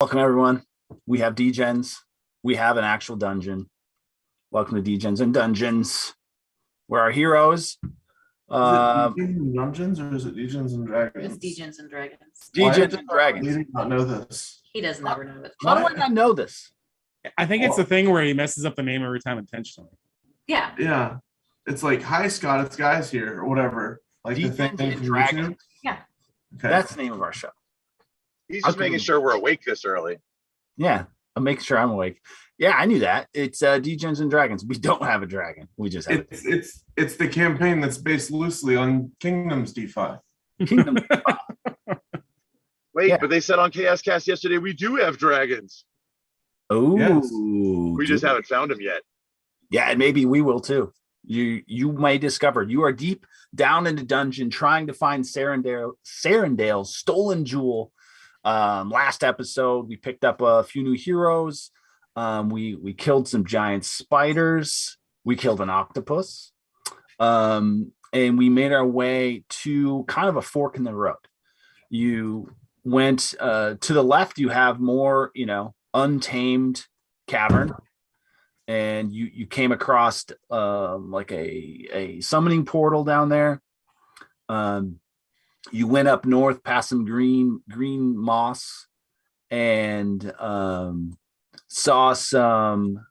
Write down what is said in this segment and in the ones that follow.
Welcome, everyone. We have Degens. We have an actual dungeon. Welcome to Degens and Dungeons, where our heroes. Is it Degens and Dungeons or is it Degens and Dragons? It's Degens and Dragons. Degens and Dragons. I did not know this. He doesn't ever know it. How do I not know this? I think it's the thing where he messes up the name every time intentionally. Yeah. Yeah. It's like, hi, Scott, it's guys here, or whatever. Like the thing Degens and from Dragons. YouTube. Yeah. Okay. That's the name of our show. He's just making sure we're awake this early. Yeah, I'm making sure I'm awake. Yeah, I knew that. It's Degens and Dragons. We don't have a dragon. We just have it's the campaign that's based loosely on Kingdoms DeFi. Kingdom. Wait, Yeah. but they said on Chaos Cast yesterday we do have dragons. Oh, Yes. We just haven't found them yet. Yeah, and maybe we will too. You may discover you are deep down in the dungeon trying to find Sarendale's stolen jewel. Last episode we picked up a few new heroes. We killed some giant spiders. We killed an octopus. And we made our way to kind of a fork in the road. You went to the left, you have more, untamed cavern. And you came across like a summoning portal down there. You went up north past some green moss and saw some.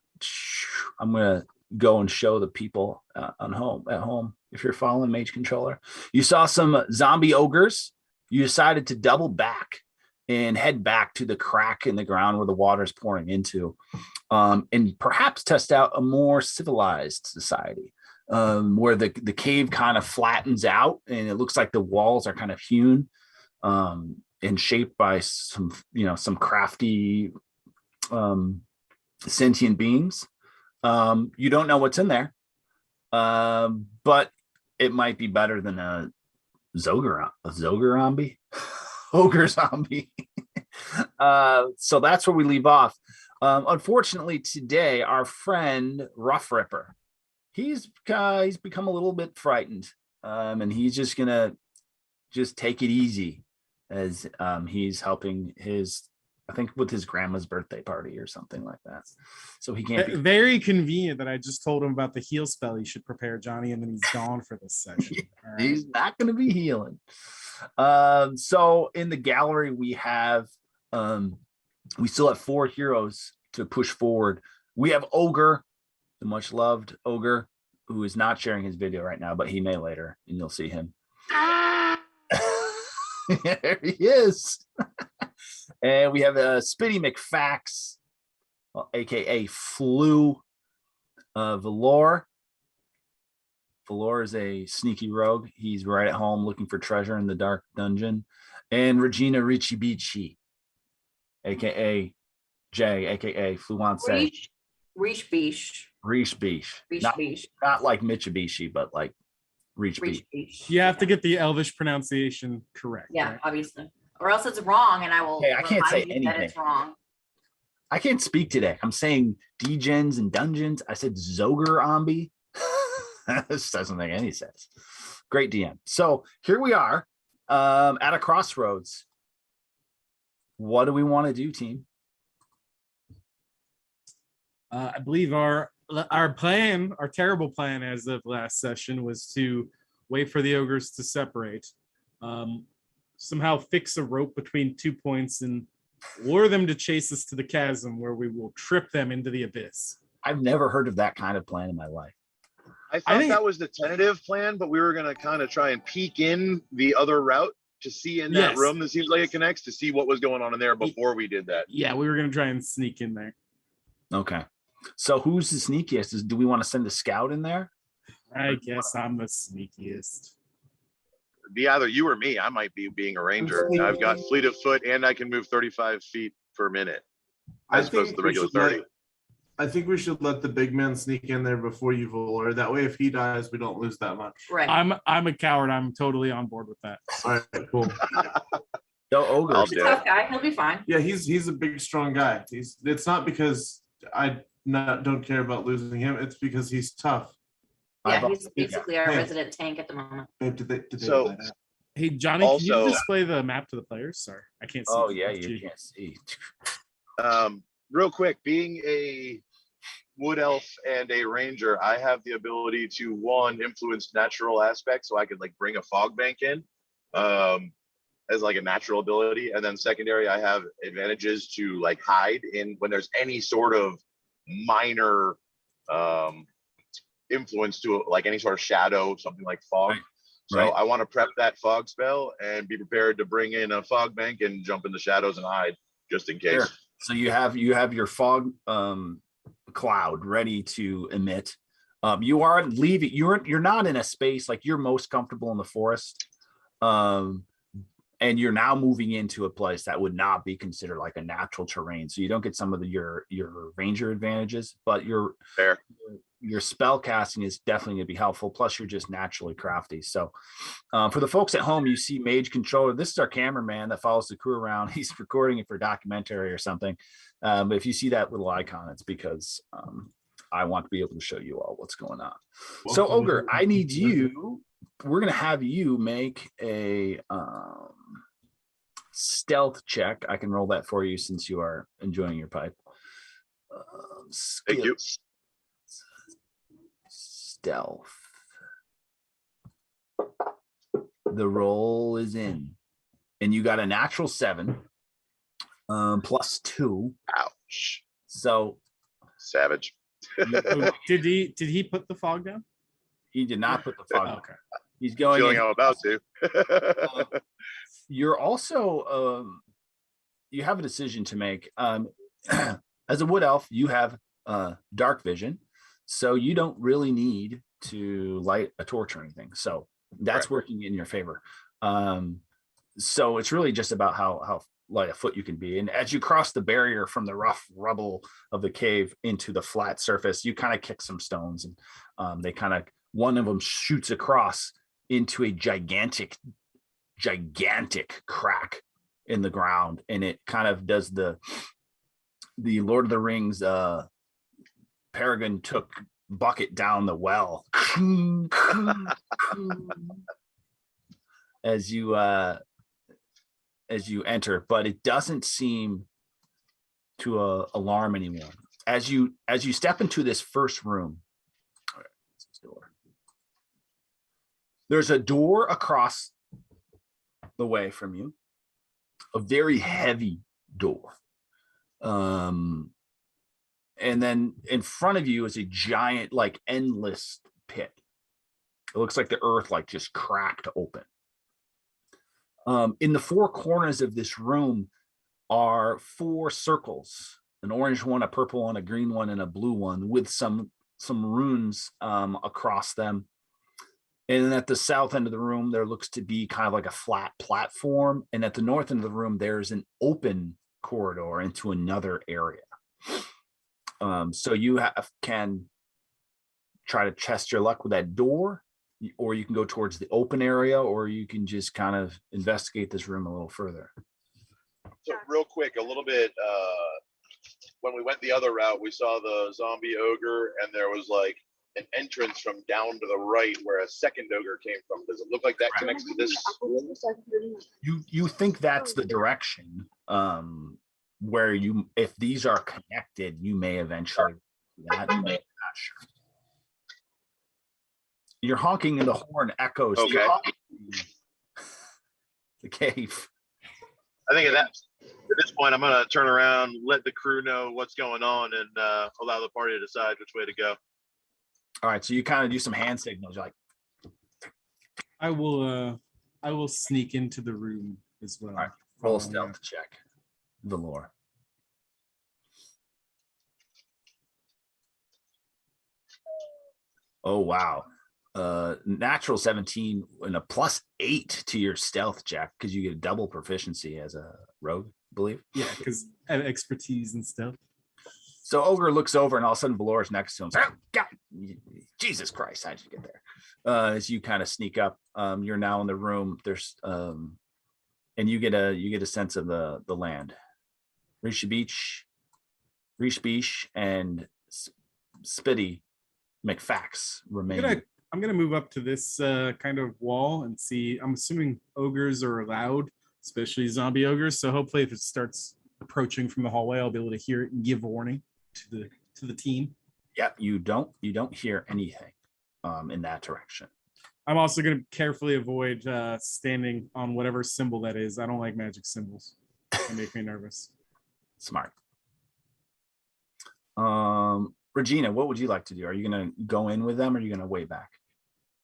I'm gonna go and show the people at home. If you're following Mage Controller, you saw some zombie ogres. You decided to double back and head back to the crack in the ground where the water's pouring into, and perhaps test out a more civilized society, where the cave kind of flattens out and it looks like the walls are kind of hewn and shaped by some crafty sentient beings. You don't know what's in there, but it might be better than a Zoger zombie. Ogre zombie. So that's where we leave off. Unfortunately, today our friend Rough Ripper, he's become a little bit frightened, and he's just gonna take it easy as he's helping I think with his grandma's birthday party or something like that. So he can't be Very convenient that I just told him about the heal spell he should prepare, Johnny, and then he's gone for this session. All right. He's not going to be healing. So in the gallery we still have 4 heroes to push forward. We have Oger, the much loved Oger, who is not sharing his video right now, but he may later, and you'll see him. There he is. And we have Spitty McFax, aka Flu. Valor. Valor is a sneaky rogue. He's right at home looking for treasure in the dark dungeon. And Regina Richibichi, aka Jay, aka Fluence. Reach Beach. Not like Mitsubishi, but like Reach Beach. You have to get the Elvish pronunciation correct. Yeah, right? obviously. Or else it's wrong, and I will. Hey, I can't say remind you that anything. it's wrong. I can't speak today. I'm saying Degens and Dungeons. I said Zoger Ombi. This doesn't make any sense. Great DM. So here we are at a crossroads. What do we want to do, team? I believe our plan, our terrible plan as of last session, was to wait for the ogres to separate, somehow fix a rope between 2 points and lure them to chase us to the chasm where we will trip them into the abyss. I've never heard of that kind of plan in my life. I thought that was the tentative plan, but we were going to kind of try and peek in the other route to see in that room that seems like it connects, to see what was going on in there before we did that. Yeah, we were going to try and sneak in there. Okay. So who's the sneakiest? Do we want to send a scout in there? I guess I'm the sneakiest. Be either you or me. I might be being a ranger. I've got fleet of foot and I can move 35 feet per minute as opposed to the regular 30. I think we should let the big man sneak in there before you Valor. That way, if he dies, we don't lose that much. Right. I'm a coward. I'm totally on board with that. All right, cool. Go Ogre. I'll He's a do tough it. guy. He'll be fine. Yeah, he's a big, strong guy. It's not because I don't care about losing him. It's because he's tough. Yeah, he's basically our Hey. resident tank at the moment. Babe, did they So- play that? Hey, Johnny, can you Also- display the map to the players? Sorry, I can't see. Oh it. yeah, It's you cheating. can't see. Real quick, being a wood elf and a ranger, I have the ability to influence natural aspects, so I could like bring a fog bank in as like a natural ability, and then secondary, I have advantages to like hide in when there's any sort of minor influence to like any sort of shadow, something like fog. Right. So Right. I want to prep that fog spell and be prepared to bring in a fog bank and jump in the shadows and hide just in case. Sure. So you have your fog cloud ready to emit. You are leaving. You're not in a space like you're most comfortable in the forest. And you're now moving into a place that would not be considered like a natural terrain. So you don't get some of your ranger advantages, but your spell casting is definitely going to be helpful. Plus, you're just naturally crafty. So for the folks at home, you see Mage Controller. This is our cameraman that follows the crew around. He's recording it for a documentary or something. But if you see that little icon, it's because I want to be able to show you all what's going on. So Oger, I need you. We're going to have you make a stealth check. I can roll that for you since you are enjoying your pipe. Thank you. Stealth. The roll is in, and you got a natural 7, +2. Ouch. So Savage. Oh, did he put the fog down? he did not put the fog. Oh, on. okay. He's going. Feeling in. I'm about to. You're also you have a decision to make. As a wood elf, you have dark vision, so you don't really need to light a torch or anything. So that's working in your favor. So it's really just about how light a foot you can be. And as you cross the barrier from the rough rubble of the cave into the flat surface, you kind of kick some stones, and they kind of, one of them shoots across into a gigantic crack in the ground, and it kind of does the Lord of the Rings Peregrine took bucket down the well as you enter, but it doesn't seem to alarm anyone. As you step into this first room, there's a door across the way from you, a very heavy door. And then in front of you is a giant, like endless pit. It looks like the earth like just cracked open. In the 4 corners of this room are 4 circles, an orange one, a purple one, a green one, and a blue one with some runes across them. And then at the south end of the room, there looks to be kind of like a flat platform. And at the north end of the room, there's an open corridor into another area. So you can try to test your luck with that door, or you can go towards the open area, or you can just kind of investigate this room a little further. So real quick, a little bit, when we went the other route, we saw the zombie ogre, and there was like an entrance from down to the right where a second ogre came from. Does it look like that connects to this? You think that's the direction where if these are connected, you may eventually that, you may not sure. Your honking in the horn echoes Okay. the cave. I think at this point, I'm gonna turn around, let the crew know what's going on, and allow the party to decide which way to go. All right, so you kind of do some hand signals. You're like, I will sneak into the room as well. all right, roll a Following stealth after. check. Valor. Oh wow. Natural 17 and a +8 to your stealth check because you get a double proficiency as a rogue, I believe. Yeah, because I have expertise and stuff. So Oger looks over and all of a sudden Valor's next to him. Oh, God, Jesus Christ, how'd you get there? As you kind of sneak up, you're now in the room. There's and you get a sense of the land. Rishi Beach, and Spitty McFax remain. I'm gonna move up to this kind of wall and see. I'm assuming ogres are allowed, especially zombie ogres. So hopefully, if it starts approaching from the hallway, I'll be able to hear it and give warning to the team. Yep, you don't hear anything in that direction. I'm also gonna carefully avoid standing on whatever symbol that is. I don't like magic symbols. They make me nervous. Smart. Regina, what would you like to do? Are you gonna go in with them or are you gonna way back?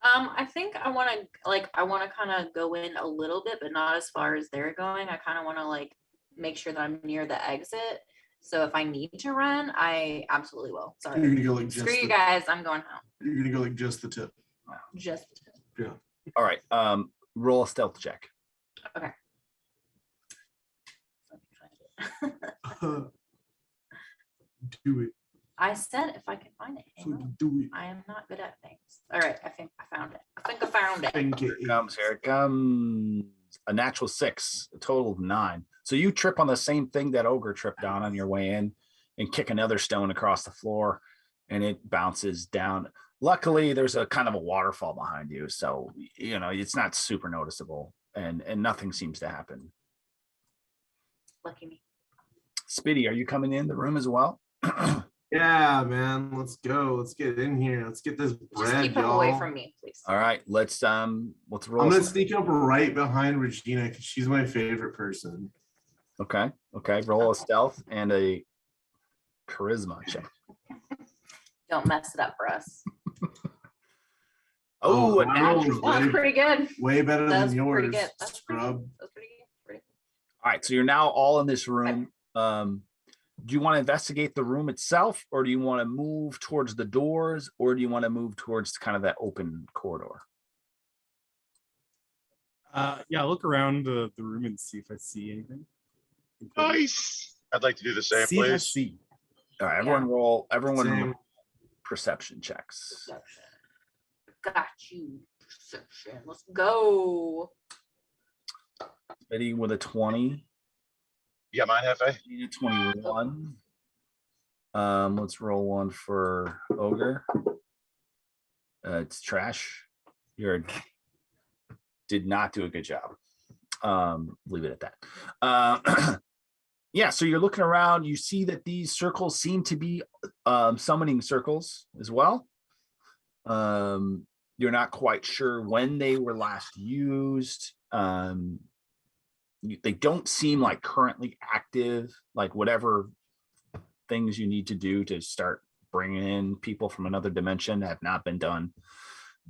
I think I want to kind of go in a little bit, but not as far as they're going. I kind of want to like make sure that I'm near the exit. So if I need to run, I absolutely will. Sorry. You're gonna go like just Screw you the, guys. I'm going home. you're gonna go like just the tip. Just All right. Roll a stealth check. Do it. I said if I can find it. Hang So on. do it. I am not good at things. All right. I think I found it. I think I found it. Think Here it comes. A natural 6, a total of 9. So you trip on the same thing that Oger tripped on your way in and kick another stone across the floor and it bounces down. Luckily, there's a kind of a waterfall behind you. So, you know, it's not super noticeable and nothing seems to happen. Lucky me. Spitty, are you coming in the room as well? Yeah, man. Let's go. Let's get in here. Let's get this Just bread, keep him y'all. away from me, please. All right, let's roll. I'm gonna sneak up right behind Regina because she's my favorite person. Okay. Roll a stealth and a charisma check. Don't mess it up for us. Oh, a my natural. roll was That was pretty good. way better That's than pretty yours, good. That's pretty scrub. good. That's pretty good. Pretty good. All right, so you're now all in this room. Do you want to investigate the room itself, or do you want to move towards the doors, or do you want to move towards kind of that open corridor? Yeah, I'll look around the room and see if I see anything. Nice. I'd like to do the same, See, I please. see. All right, everyone roll. Everyone Same. roll perception checks. Perception. Got you. Perception. Let's go. Betty with a 20. You got mine, Hefe? 21. Let's roll one for Oger. It's trash. Did not do a good job. Leave it at that. Yeah, so you're looking around, you see that these circles seem to be summoning circles as well. You're not quite sure when they were last used. They don't seem like currently active, like whatever things you need to do to start bringing in people from another dimension have not been done.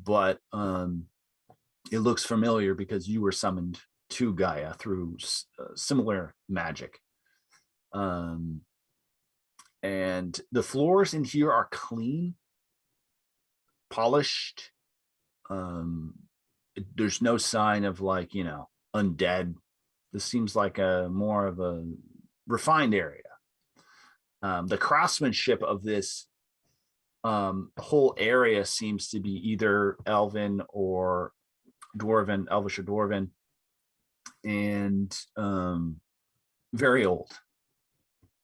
But it looks familiar because you were summoned to Gaia through similar magic. And the floors in here are clean, polished. There's no sign of like, undead. This seems like a more of a refined area. The craftsmanship of this whole area seems to be either elven or dwarven, elvish or dwarven, and very old.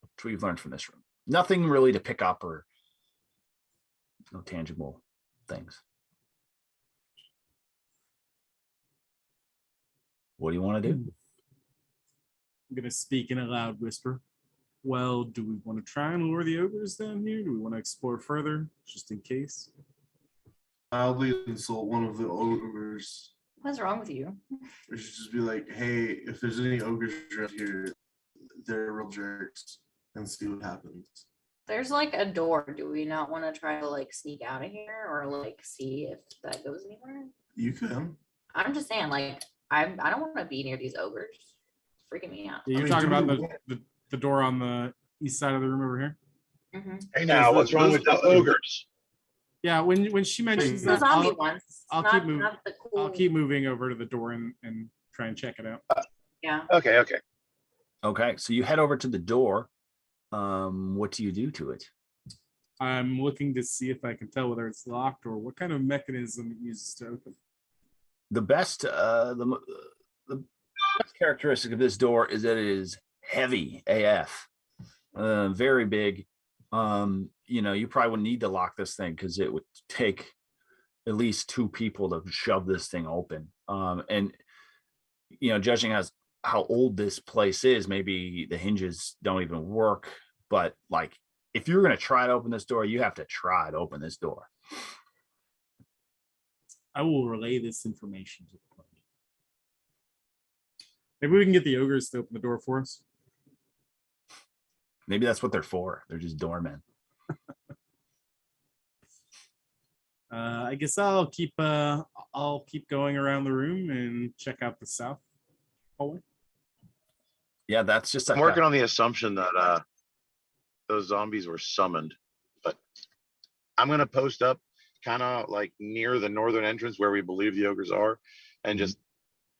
That's what you've learned from this room. Nothing really to pick up or no tangible things. What do you want to do? I'm gonna speak in a loud whisper. Well, do we want to try and lure the ogres down here? Do we want to explore further, just in case? Mildly insult one of the ogres. What's wrong with you? We should just be like, hey, if there's any ogres around here, they're real jerks, and see what happens. There's like a door. Do we not want to try to like sneak out of here or like see if that goes anywhere? You can. I'm just saying, like, I don't want to be near these ogres. It's freaking me out. Yeah, you're mean, talking do about we- the door on the east side of the room over here. Mm-hmm. Hey, now, what's wrong with the ogres? Yeah, when she mentions The The that, zombie I'll, ones. I'll not, keep moving. not the cool. I'll keep moving over to the door and try and check it out. Yeah. Okay. Okay, so you head over to the door. What do you do to it? I'm looking to see if I can tell whether it's locked or what kind of mechanism it uses to open. The best best characteristic of this door is that it is heavy AF, very big. You probably wouldn't need to lock this thing because it would take at least 2 people to shove this thing open. And judging as how old this place is, maybe the hinges don't even work. But like, if you're gonna try to open this door, you have to try to open this door. I will relay this information to the party. Maybe we can get the ogres to open the door for us. Maybe that's what they're for. They're just doormen. I guess I'll keep going around the room and check out the south hallway. Yeah, that's just I'm working on the assumption that those zombies were summoned, but I'm gonna post up kind of like near the northern entrance where we believe the ogres are, and just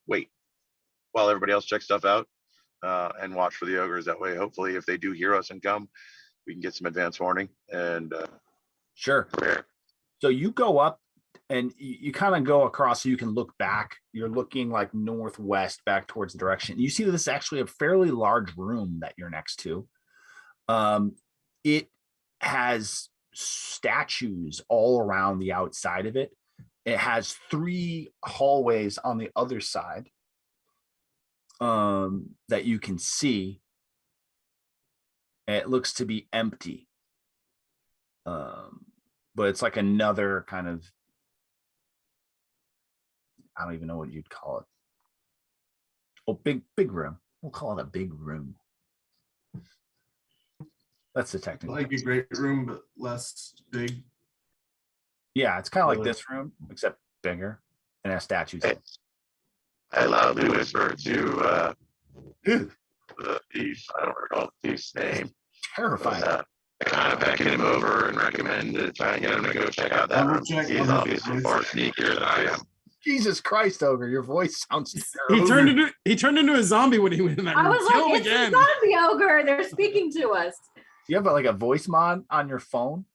wait while everybody else checks stuff out, and watch for the ogres. That way, hopefully, if they do hear us and come, we can get some advance warning. And sure. So you go up and you kind of go across so you can look back. You're looking like northwest back towards the direction. You see that this is actually a fairly large room that you're next to. It has statues all around the outside of it. It has 3 hallways on the other side that you can see. It looks to be empty. But it's like another kind of, I don't even know what you'd call it. Oh, big room. We'll call it a big room. That's the technical. Like a great room, but less big. Yeah, it's kind of like this room, except bigger and has statues. I loudly whisper to the thief. I don't recall the thief's name. Terrifying. I kind of beckon him over and recommend to try and get him to go check out that room. He's obviously far sneakier than I am. Jesus Christ, Oger, your voice sounds terrible. He turned into a zombie when he went in that room. I was Kill him like, it's again. a zombie ogre. They're speaking to us. You have like a voice mod on your phone,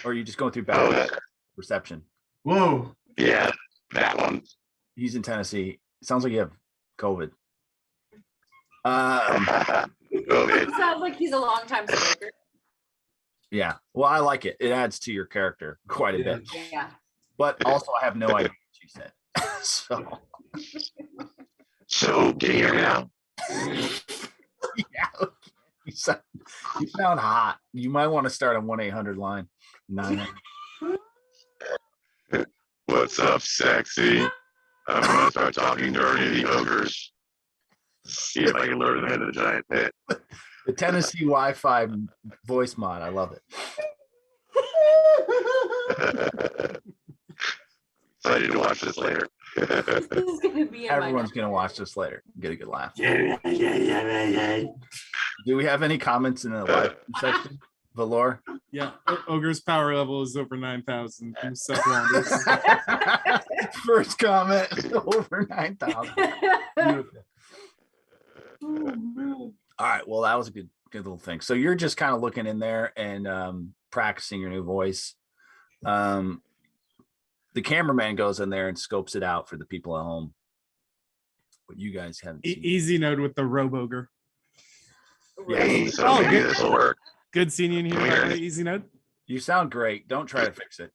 or are you just going through bad reception? Whoa. Yeah, that one. He's in Tennessee. It sounds like you have COVID. It sounds like he's a long-time smoker. Yeah. Well, I like it. It adds to your character quite a bit. Yeah. But also, I have no idea what she said. So can you hear me now? Yeah. You sound hot. You might want to start a 1-800 line. 900. What's up, sexy? I'm gonna start talking dirty to the ogres. See if I can lure them into the giant pit. The Tennessee Wi-Fi voice mod. I love it. Excited to watch this later. This is gonna be in Everyone's going to watch this later. Get a good laugh. Yeah. Do we have any comments in the live section? Valor? Yeah, Ogre's power level is over 9,000. Wonders. First comment over 9,000. All right. Well, that was a good little thing. So you're just kind of looking in there and practicing your new voice. The cameraman goes in there and scopes it out for the people at home. But you guys haven't seen Easy note with the Robe-Ogre. Hey, so Oh, maybe good. this will work. Good seeing you in here. Come here. by the way, Easy note. You sound great. Don't try to fix it.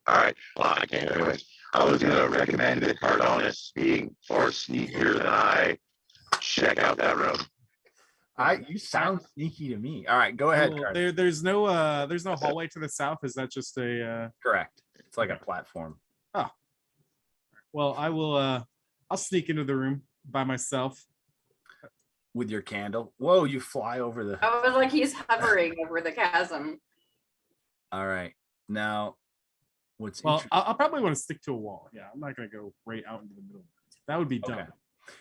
All right. Well, I can't anyways. I was gonna recommend that Cardonis, being far sneakier than I, check out that room. You sound sneaky to me. All right, go ahead. Well, Card. there's no hallway to the south. Is that just a Correct. It's like a platform. well, I'll sneak into the room by myself. With your candle. Whoa, you fly over the. I was like, he's hovering over the chasm. All right. Now, what's Well, I'll probably want to stick to a wall. Yeah, I'm not gonna go right out into the middle. That would be dumb. Okay.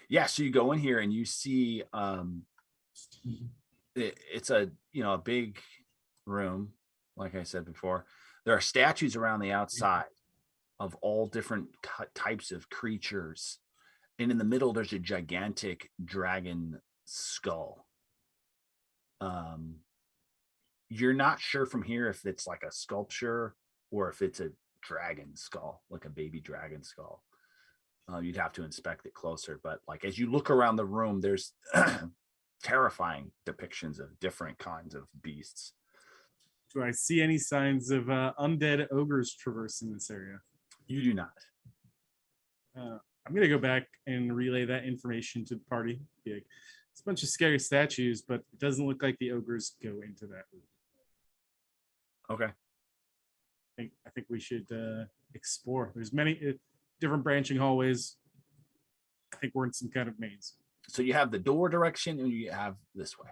Yeah, so you go in here and you see it's a a big room, like I said before. There are statues around the outside of all different types of creatures. And in the middle, there's a gigantic dragon skull. You're not sure from here if it's like a sculpture or if it's a dragon skull, like a baby dragon skull. You'd have to inspect it closer, but like as you look around the room, there's terrifying depictions of different kinds of beasts. Do I see any signs of undead ogres traversing this area? You do not. I'm gonna go back and relay that information to the party. Be like, it's a bunch of scary statues, but it doesn't look like the ogres go into that room. Okay. I think we should explore. There's many different branching hallways. I think we're in some kind of maze. So you have the door direction and you have this way.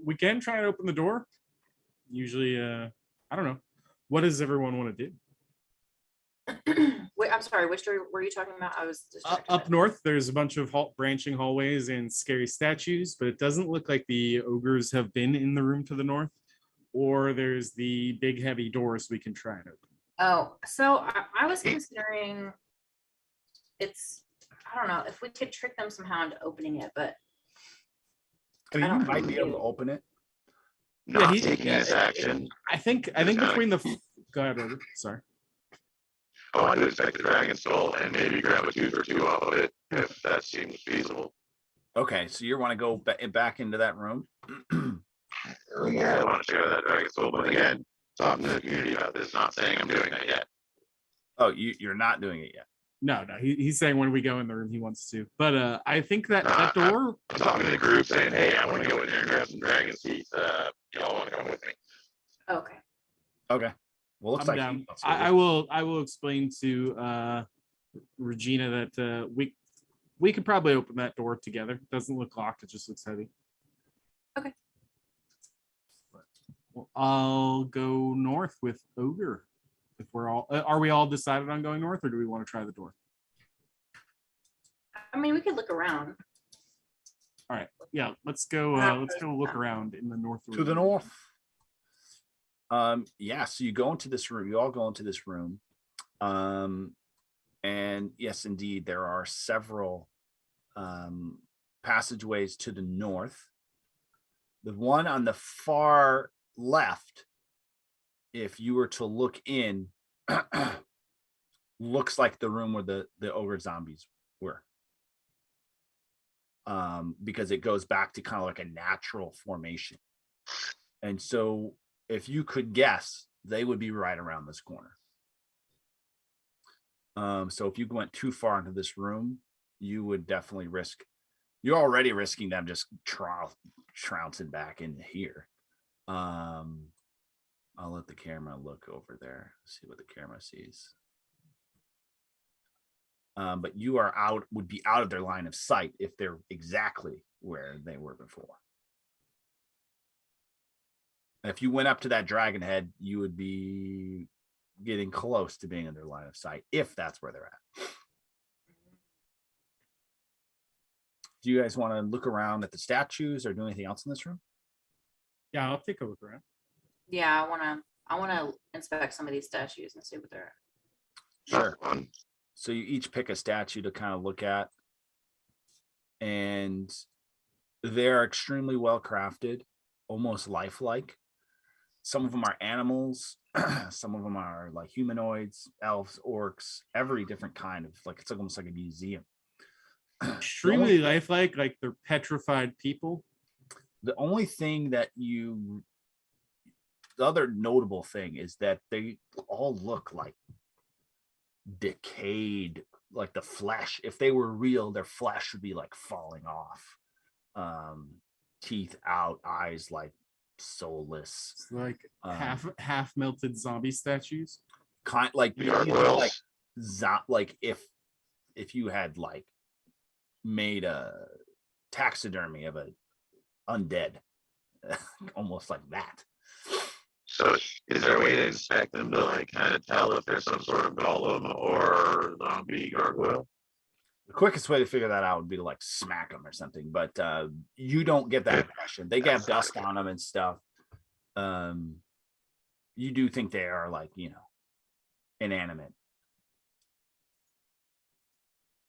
We can try and open the door. Usually, I don't know. What does everyone want to do? Wait, I'm sorry. Which door were you talking about? I was distracted. Up north, there's a bunch of branching hallways and scary statues, but it doesn't look like the ogres have been in the room to the north. Or there's the big heavy doors we can try and open. Oh, so I was considering I don't know if we could trick them somehow into opening it, but I mean, I you don't might be able know. to open it. Not he- taking his action. I think between the go ahead, Oger. Sorry. Oh, I would expect the dragon soul and maybe grab a tooth or two off of it if that seems feasible. Okay, so you want to go back into that room? Yeah, I want to share that dragon soul, but again, talking to the community about this, not saying I'm doing that yet. Oh, you're not doing it yet. No, he's saying when we go in the room, he wants to. But I think that door. I'm talking to the group saying, hey, I want to go in there and grab some dragon teeth. Y'all want to come with me? Okay. Okay. Well, looks I'm like down. he wants I will explain to Regina that we could probably open that door together. It doesn't look locked. It just looks heavy. Okay. Well, I'll go north with Oger. If we're all, are we all decided on going north, or do we want to try the door? I mean, we could look around. All right. Yeah, let's go. Let's go look around in the north. to the north. Yeah, so you go into this room. You all go into this room. And yes, indeed, there are several passageways to the north. The one on the far left, if you were to look in, looks like the room where the ogre zombies were. Because it goes back to kind of like a natural formation. And so if you could guess, they would be right around this corner. So if you went too far into this room, you would definitely risk, you're already risking them just trouncing back into here. I'll let the camera look over there, see what the camera sees. But you are would be out of their line of sight if they're exactly where they were before. If you went up to that dragon head, you would be getting close to being in their line of sight, if that's where they're at. Do you guys want to look around at the statues or do anything else in this room? Yeah, I'll take a look around. Yeah, I wanna inspect some of these statues and see what they're. Sure. So you each pick a statue to kind of look at, and they're extremely well crafted, almost lifelike. Some of them are animals, some of them are like humanoids, elves, orcs, every different kind of, like, it's almost like a museum. Extremely lifelike, like they're petrified people. The only thing that the other notable thing is that they all look like decayed, like the flesh. If they were real, their flesh would be like falling off. Teeth out, eyes like soulless. It's like half melted zombie statues. Kind like like if you had like made a taxidermy of a undead, almost like that. So is there a way to inspect them to like kind of tell if there's some sort of golem or zombie gargoyle? The quickest way to figure that out would be to like smack them or something, but you don't get that impression. They have dust on them and stuff. You do think they are like, inanimate.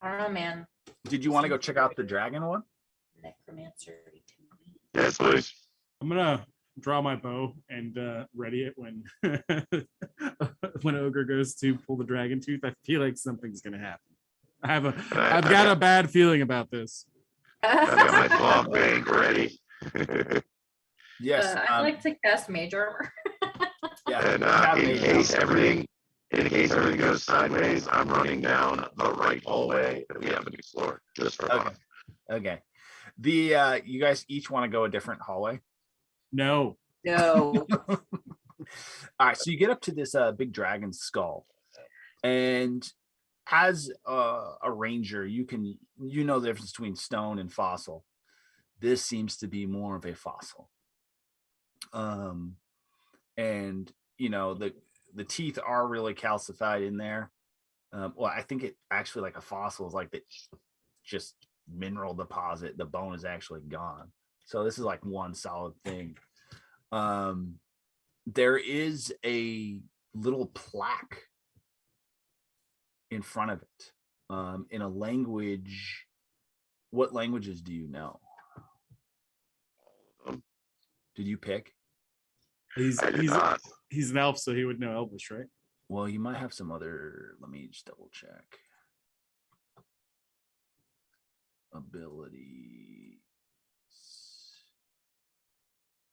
I don't know, man. Did you want to go check out the dragon one? Necromancer. Yes, please. I'm gonna draw my bow and ready it when when Oger goes to pull the dragon tooth. I feel like something's gonna happen. I've got a bad feeling about this. I've got my fog bank ready. Yes. I'd like to cast Mage Armor. Yeah. And have in made case them. everything goes sideways, I'm running down the right hallway that we haven't explored just for fun. Okay. The you guys each want to go a different hallway. No. No. All right, so you get up to this big dragon skull, and as a ranger, you know the difference between stone and fossil. This seems to be more of a fossil. And you know the teeth are really calcified in there. Well, I think it actually like a fossil is like the just mineral deposit. The bone is actually gone. So this is like one solid thing. There is a little plaque in front of it in a language. What languages do you know? Did you pick? He's I did not. he's an elf, so he would know Elvish, right? Well, you might have some other. Let me just double check. Abilities.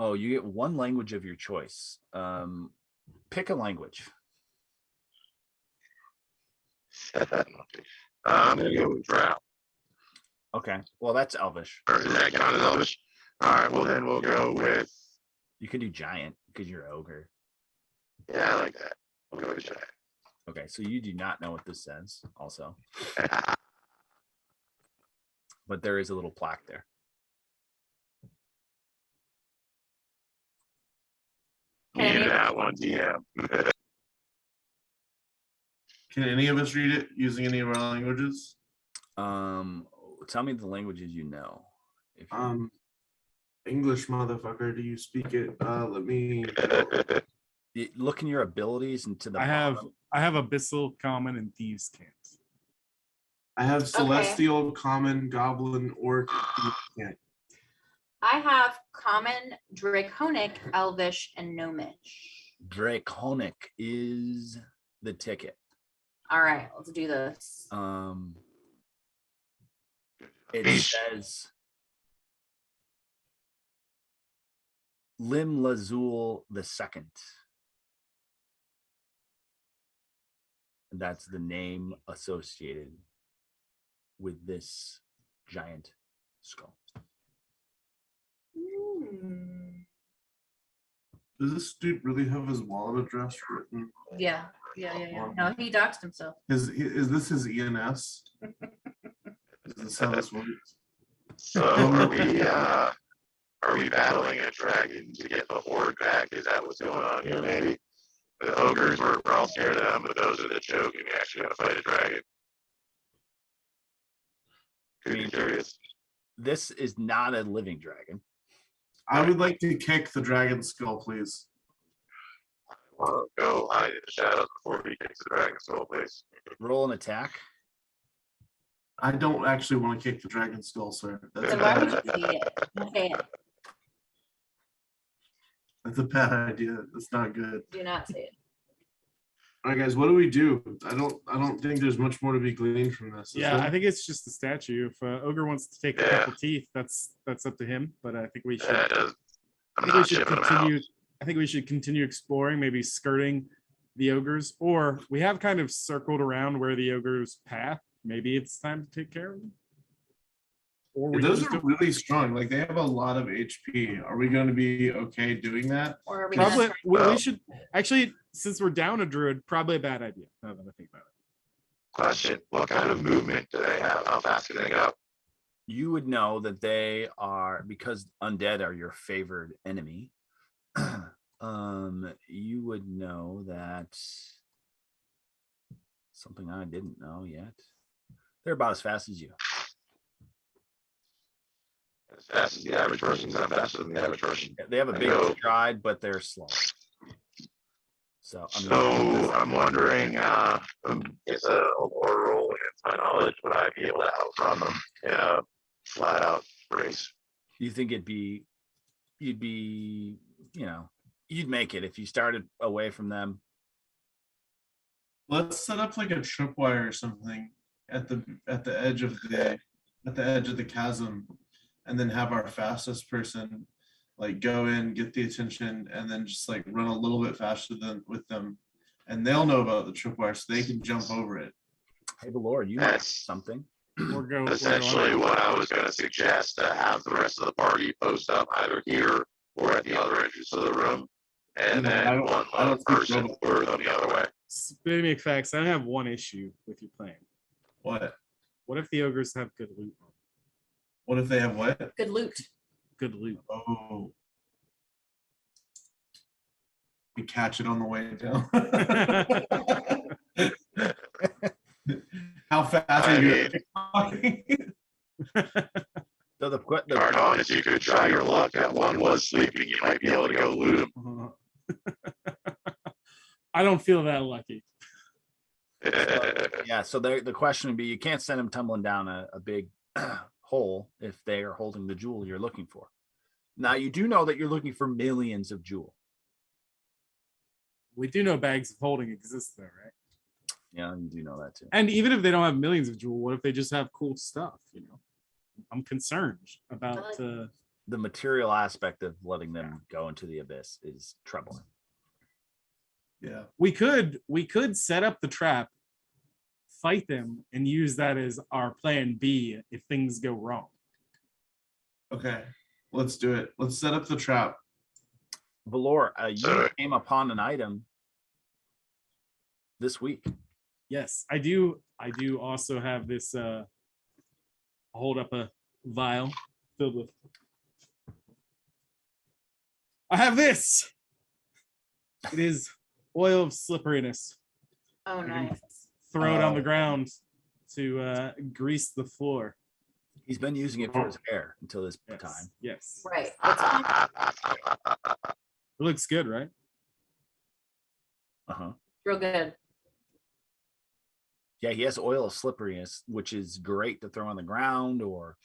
Oh, you get one language of your choice. Pick a language. I'm gonna go with Drow. Okay. Well, that's Elvish. Or does that count as Elvish? All right. Well, then we'll go with. You could do giant because you're ogre. Yeah, I like that. We'll go with Giant. Okay, so you do not know what this says, also, but there is a little plaque there. Give that one, DM. Can any of us read it using any of our languages? Tell me the languages you know. If you, English, motherfucker. Do you speak it? Let me. look in your abilities and to the I have bottom. Abyssal, Common, and Thieves' Cant. I have Celestial, Common, Goblin, Orc. Yeah. I have Common, Draconic, Elvish, and Gnomish. Draconic is the ticket. All right, let's do this. It says Lim Lazul the Second. That's the name associated with this giant skull. Does this dude really have his wallet address written? Yeah. No, he doxed himself. Is this his ENS? Is this how this works? So are we battling a dragon to get the horde back? Is that what's going on here? Maybe the ogres we're all scared of them, but those are the joke, and we actually got to fight a dragon. Could be curious. This is not a living dragon. I would like to kick the dragon skull, please. Well, go hide in the shadows before we kick the dragon skull, please. Roll an attack. I don't actually want to kick the dragon skull, sir. That's, So why would you see it? Okay, that's a bad idea. That's not good. do not say it. All right, guys, what do we do? I don't think there's much more to be gleaned from this. is Yeah, there? I think it's just the statue. If Ogre wants to take a couple teeth, that's up to him. But I think we should. I'm I think we not should shipping them out. continue. I think we should continue exploring, maybe skirting the ogres, or we have kind of circled around where the ogres path. Maybe it's time to take care of them. Or we Those just are really strong. Like they have a lot of HP. Are we going to be okay doing that? Or are we probably gonna we should actually, since we're down a druid, probably a bad idea. Now that I think about it. Question: what kind of movement do they have? How fast can they go? You would know that they are, because undead are your favored enemy. You would know that something I didn't know yet. They're about as fast as you. As fast as the average person, not faster than the average person. They have a big know. stride, but they're slow. So So I'm wondering, it's a lore roll against my knowledge, would I be able to outrun them in a flat out race? you think you'd make it if you started away from them. Let's set up like a tripwire or something at the edge of the chasm, and then have our fastest person like go in, get the attention, and then just like run a little bit faster than with them, and they'll know about the tripwire, so they can jump over it. Hey, Valor, you That's something? essentially what I was going to suggest, to have the rest of the party post up either here or at the other entrance of the room, and Yeah, then one I don't think person robot- or on the other way. Spitty McFacts, I have one issue with your plan. What? What if the ogres have good loot? What if they have what? Good loot. Good loot. Oh. We catch it on the way down. How fast are you talking? So the Cardon, you could try your luck. That one was sleeping. You might be able to go loot him. I don't feel that lucky. yeah. So the question would be, you can't send them tumbling down a big hole if they are holding the jewel you're looking for. Now you do know that you're looking for millions of jewel. We do know bags of holding exist though, right? Yeah, you do know that too. And even if they don't have millions of jewel, what if they just have cool stuff? You know, I'm concerned about The material aspect of letting them go into the abyss is troubling. Yeah. we could set up the trap, fight them, and use that as our plan B if things go wrong. Okay. Let's do it. Let's set up the trap. Valor, you So- came upon an item this week. Yes, I do also have this hold up a vial filled with, I have this. It is oil of slipperiness. Oh, nice. Throw it on the Oh. ground to grease the floor. He's been using it for his hair until this Yes. time. Yes. Right. That's fine. It looks good, right? Uh-huh. Real good. Yeah, he has oil of slipperiness, which is great to throw on the ground or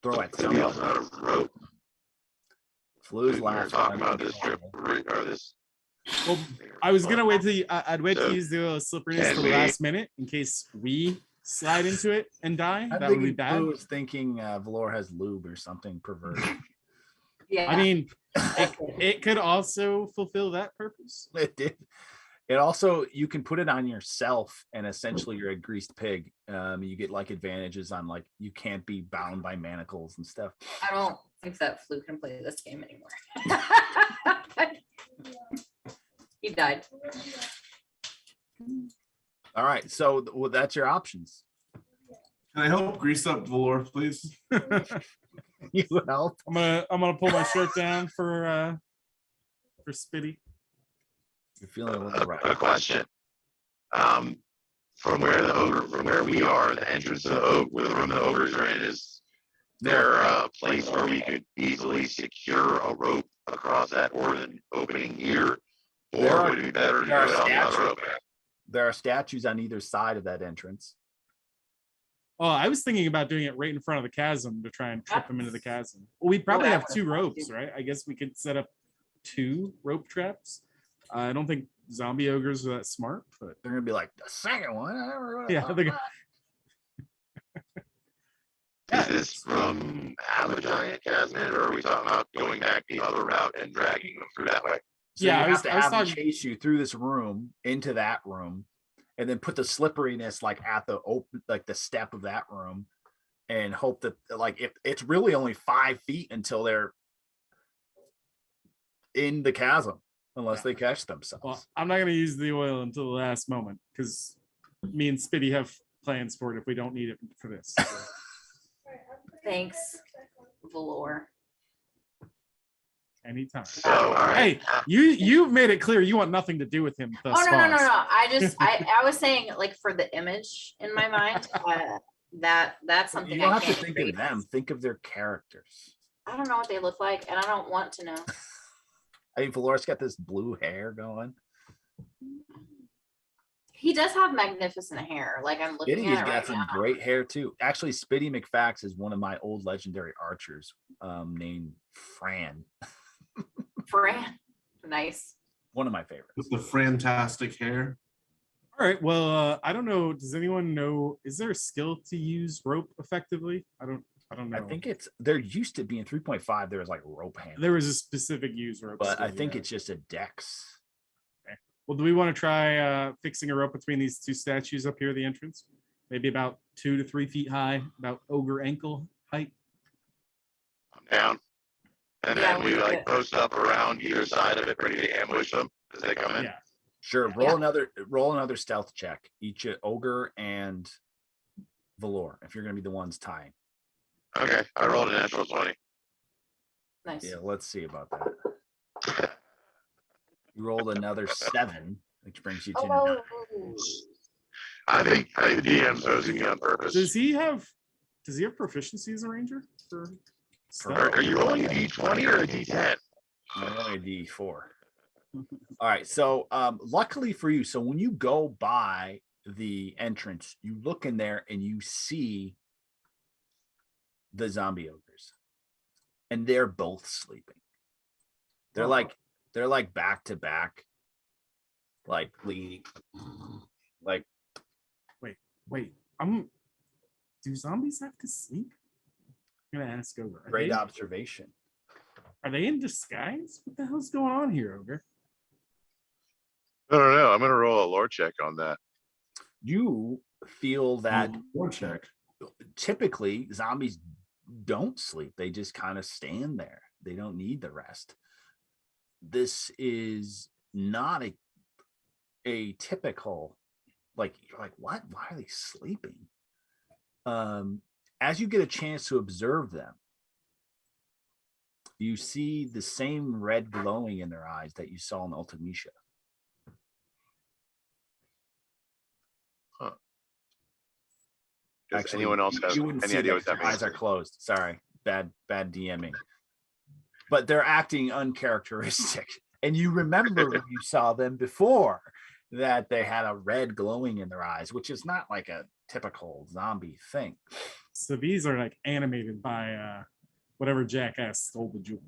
throw at We also something. have a rope. Flu's We were last talking one. about this strip or this. Well, I was gonna wait till I'd wait to So, use the oil of slipperiness can for the we- last minute in case we slide into it and die. I'm That would be thinking bad. Flu was thinking Valor has lube or something perverted. Yeah. I mean, it could also fulfill that purpose. It did. It also, you can put it on yourself and essentially you're a greased pig. You get like advantages on like, you can't be bound by manacles and stuff. I don't think that Flu can play this game anymore. He died. All right. So well, that's your options. Can I help grease up Valor, please? You help. I'm gonna pull my shirt down for Spitty. You're feeling a A little rough. question. From where we are, the entrance to where the room the ogres are in, is there a place where we could easily secure a rope across that or an opening here? There Or are- would it be better to do there are it on the other statues. opening? There are statues on either side of that entrance. Oh, I was thinking about doing it right in front of the chasm to try and trip them into the chasm. Well, we'd probably have two ropes, right? I guess we could set up 2 rope traps. I don't think zombie ogres are that smart, but They're gonna be like the second one. I never yeah, they're gonna- Is this from have a giant chasm, or are we talking about going back the other route and dragging them through that way? So Yeah, you I have was- to I was have them talking- chase you through this room into that room, and then put the slipperiness like at the open, like the step of that room, and hope that like if it's really only 5 feet until they're in the chasm, unless they catch themselves. well, I'm not gonna use the oil until the last moment because me and Spitty have plans for it if we don't need it for this. So. Thanks, Valor. Anytime. So, all right. Hey, you've made it clear you want nothing to do with him thus Oh, no, far. no, no, no. I was saying like for the image in my mind, that's something You don't I have to can't think create. of them. Think of their characters. I don't know what they look like, and I don't want to know. I mean, Valor's got this blue hair going. He does have magnificent hair. Like I'm looking Spitty has at it got right some now. great hair too. Actually, Spitty McFax is one of my old legendary archers, named Fran. Fran. Nice. One of my favorites. With the fantastic hair. All right. Well, I don't know. Does anyone know? Is there a skill to use rope effectively? I don't. I don't know. I think it's there used to be in 3.5. There was like rope handle, there was a specific use rope. but I skill, think yeah. it's just a dex. Well, do we want to try fixing a rope between these two statues up here at the entrance? Maybe about 2 to 3 feet high, about ogre ankle height. I'm down. And Yeah, then we we like could- post up around either side of it, ready to ambush them as they come in. Yeah. Sure. Yeah. Roll another stealth check. Each ogre and Valor, if you're going to be the ones tying. Okay, I rolled a natural 20. Nice. Yeah, let's see about that. You rolled another 7, which brings you to 9. Oh, I think the DM's hosing me on purpose. Does he have proficiency as a ranger? Are you rolling a D20 or a D10? Only a D4. All right. So luckily for you, so when you go by the entrance, you look in there and you see the zombie ogres. And they're both sleeping. They're like back to back, like leaning. Like Wait. Do zombies have to sleep? I'm gonna ask Ogre. great observation. Are they in disguise? What the hell's going on here, Ogre? I don't know. I'm gonna roll a lore check on that. You feel that War check. typically zombies don't sleep. They just kind of stand there. They don't need the rest. This is not a typical, like, you're like, what? Why are they sleeping? As you get a chance to observe them, you see the same red glowing in their eyes that you saw in Ultimecia. Does anyone else have you wouldn't any see idea that what that their eyes means? are closed. Sorry, bad DMing. But they're acting uncharacteristic, and you remember when you saw them before that they had a red glowing in their eyes, which is not like a typical zombie thing. So these are like animated by whatever jackass stole the jewel.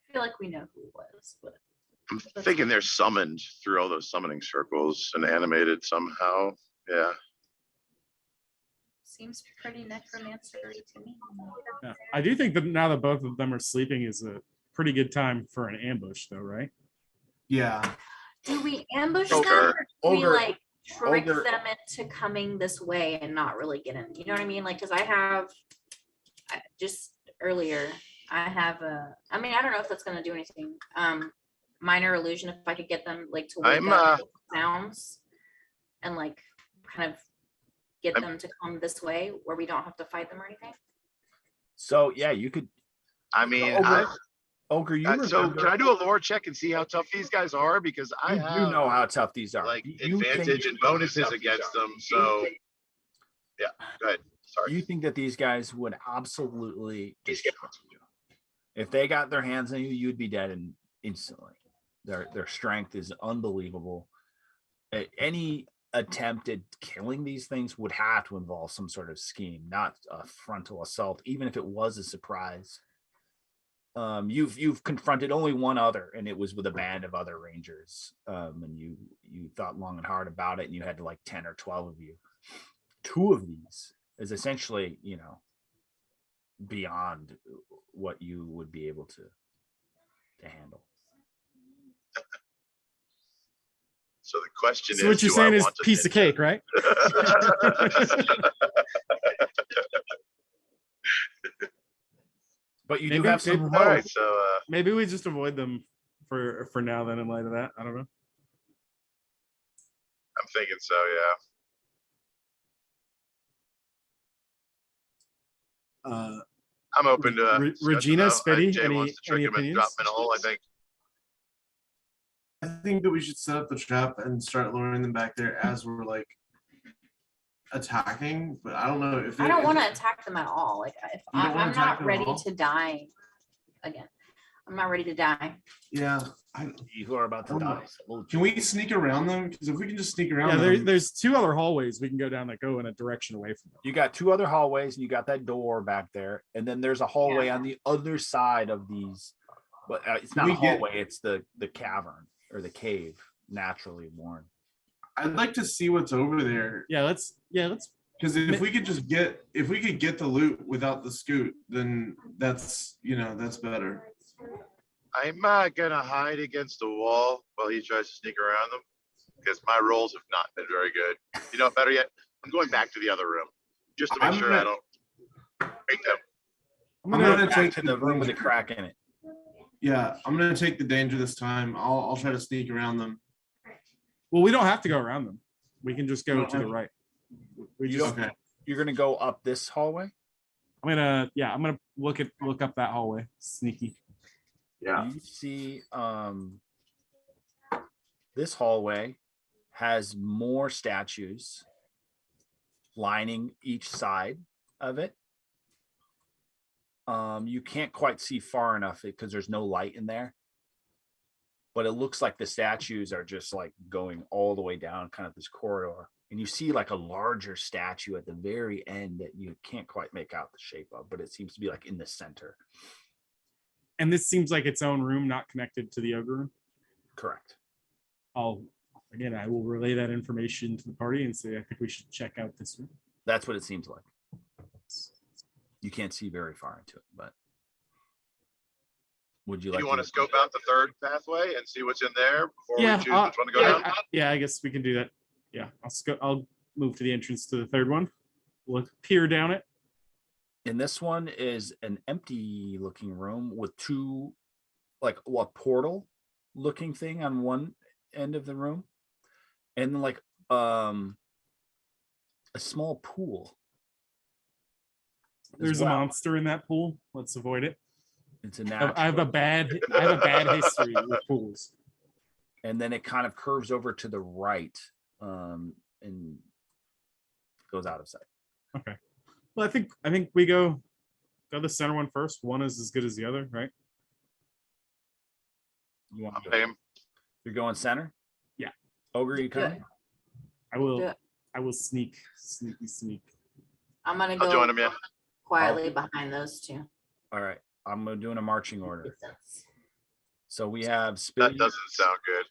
I feel like we know who it was, but I'm thinking they're summoned through all those summoning circles and animated somehow. Yeah. seems pretty necromancery to me. Yeah. I do think that now that both of them are sleeping is a pretty good time for an ambush, though, right? Yeah. Do we ambush Ogre. them, or do we Ogre. like trick Ogre. them into coming this way and not really get in? You know what I mean? Like, because just earlier, I have I mean, I don't know if that's gonna do anything. Minor illusion, if I could get them like to wake up sounds and like kind of get them to come this way where we don't have to fight them or anything. So yeah, you could. I mean, Ogre, you so remember- can I do a lore check and see how tough these guys are? Because I you have know how tough these are. like You advantage think- and bonuses against them. So yeah, go ahead. Sorry. You think that these guys would absolutely destroy you. If they got their hands on you, you'd be dead instantly. Their strength is unbelievable. Any attempt at killing these things would have to involve some sort of scheme, not a frontal assault, even if it was a surprise. You've confronted only one other, and it was with a band of other rangers. And you thought long and hard about it, and you had like 10 or 12 of you. 2 of these is essentially, beyond what you would be able to handle. So the question is, So what you're do I saying is want to piece of send cake, right? But you do Maybe- have some maybe- All rope. right, so Maybe we just avoid them for now. Then, in light of that, I don't know. I'm thinking so. Yeah. I'm open to discussion, Regina, though. Spitty, Jay wants to trick any him and drop opinions? him in a hole. I think. I think that we should set up the trap and start luring them back there as we're like attacking. But I don't know if I don't want to attack them at all. Like, if You don't wanna I'm attack not them at ready all? to die again. I'm not ready to die. Yeah. You are about to Oh, die. So we'll- Can we sneak around them? Because if we can just sneak around Yeah, them, there's 2 other hallways we can go down that go in a direction away from them. You got 2 other hallways, and you got that door back there, and then there's a hallway on the other side of these. But it's not We a get- hallway; it's the cavern or the cave, naturally worn. I'd like to see what's over there. Yeah, let's Because if we could get the loot without the scoot, then that's better. I'm gonna hide against the wall while he tries to sneak around them because my rolls have not been very good. You know, better yet, I'm going back to the other room just to make I'm sure gonna- I don't break them. I'm gonna Back take to the room with the crack in it. Yeah, I'm gonna take the danger this time. I'll try to sneak around them. Well, we don't have to go around them. We can just go don't to the have- right. We You just, don't- Okay. You're gonna go up this hallway. I'm gonna look up that hallway. Sneaky. Yeah. You see, this hallway has more statues lining each side of it. You can't quite see far enough because there's no light in there. But it looks like the statues are just like going all the way down kind of this corridor. And you see like a larger statue at the very end that you can't quite make out the shape of, but it seems to be like in the center. And this seems like its own room, not connected to the ogre room. Correct. I will relay that information to the party and say I think we should check out this room. That's what it seems like. You can't see very far into it, but would you Do like you want to scope out the third pathway and see what's in there before Yeah, we choose which one to go down? I guess we can do that. Yeah, I'll move to the entrance to the third one. We'll peer down it. And this one is an empty looking room with two, like a portal looking thing on one end of the room. And then like a small pool. as There's a well. monster in that pool. Let's avoid it. It's a natural. I have a bad history with pools. And then it kind of curves over to the right and goes out of sight. Okay. Well, I think we go the center one first. One is as good as the other, right? You want to Game. You're going center? Yeah. Ogre, you coming? I will. Yeah. I will sneak. I'm gonna I'll join go him, yeah. quietly behind those two. All right. I'm doing a marching order. Makes sense. So we have That Spilly, doesn't sound good.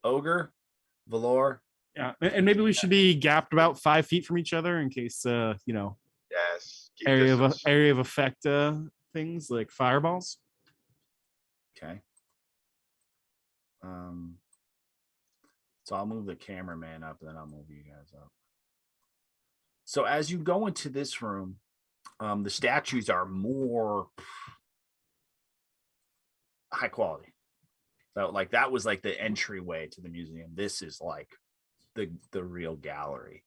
Ogre, Valor. Yeah, and maybe we should be gapped about 5 feet from each other in case Yes. Keep area distance. of effect things like fireballs. Okay. So I'll move the cameraman up, and then I'll move you guys up. So as you go into this room, the statues are more high quality. So like that was like the entryway to the museum. This is like the real gallery.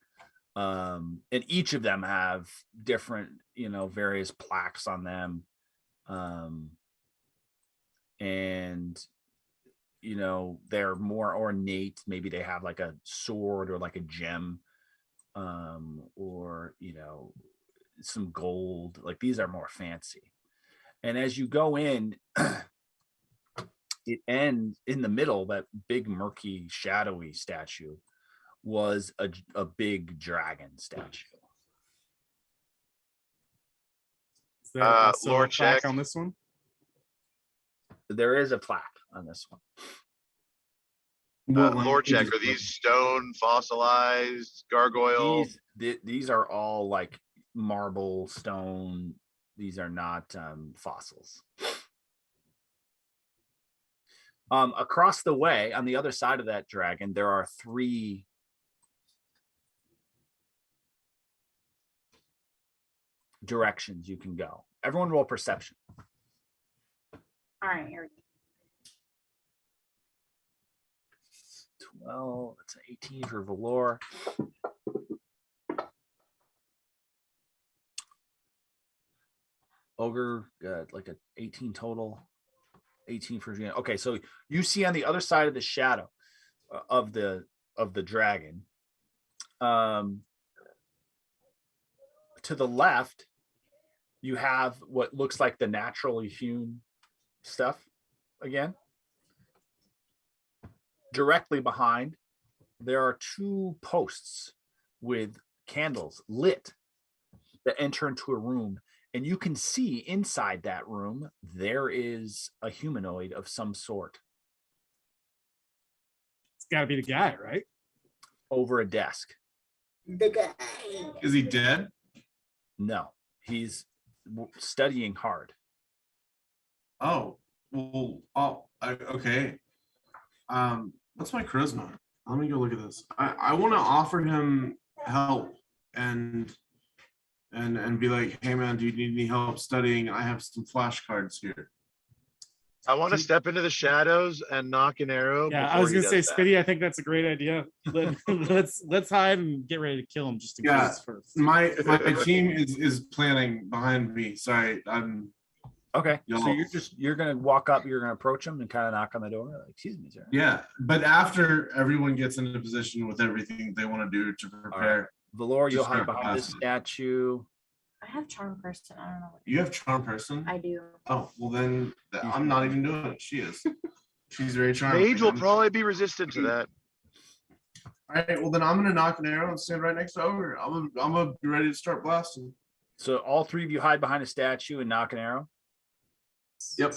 And each of them have different, various plaques on them. And they're more ornate. Maybe they have like a sword or like a gem, or some gold. Like these are more fancy. And as you go in, it ends in the middle. That big murky shadowy statue was a big dragon statue. Is there also Lord a plaque check. on this one? There is a plaque on this one. Lord check, are these stone fossilized gargoyle? These are all like marble, stone. These are not fossils. Across the way, on the other side of that dragon, there are 3 directions you can go. Everyone roll perception. All right, here we go. 12, that's an 18 for Valor. Ogre got like an 18 total. 18 for Gian. Okay, so you see on the other side of the shadow of the dragon, to the left, you have what looks like the naturally hewn stuff again. Directly behind, there are 2 posts with candles lit that enter into a room. And you can see inside that room, there is a humanoid of some sort It's got to be the guy, right? over a desk. The guy. Is he dead? No, he's studying hard. Oh, well, okay. What's my charisma? Let me go look at this. I want to offer him help and be like, hey man, do you need any help studying? I have some flashcards here. I want to step into the shadows and knock an arrow. Yeah, I before was he gonna say, does that. Spitty. I think that's a great idea. Let's hide and get ready to kill him just in Yeah. case first. My team is planning behind me. Sorry, I'm Okay, so Y'all- you're gonna walk up, you're gonna approach him and kind of knock on the door. Like, excuse me, sir. yeah. But after everyone gets into position with everything they want to do to prepare, Valor, you'll Just hide start behind this blasting. statue. I have charm person. I don't know. What you have charm person. I do. Oh well, then I'm not even doing it. She is. She's very charming. Mage will probably be resistant to that. All right. Well, then I'm gonna knock an arrow and stand right next to Oger. I'm gonna be ready to start blasting. So all three of you hide behind a statue and knock an arrow. Yep.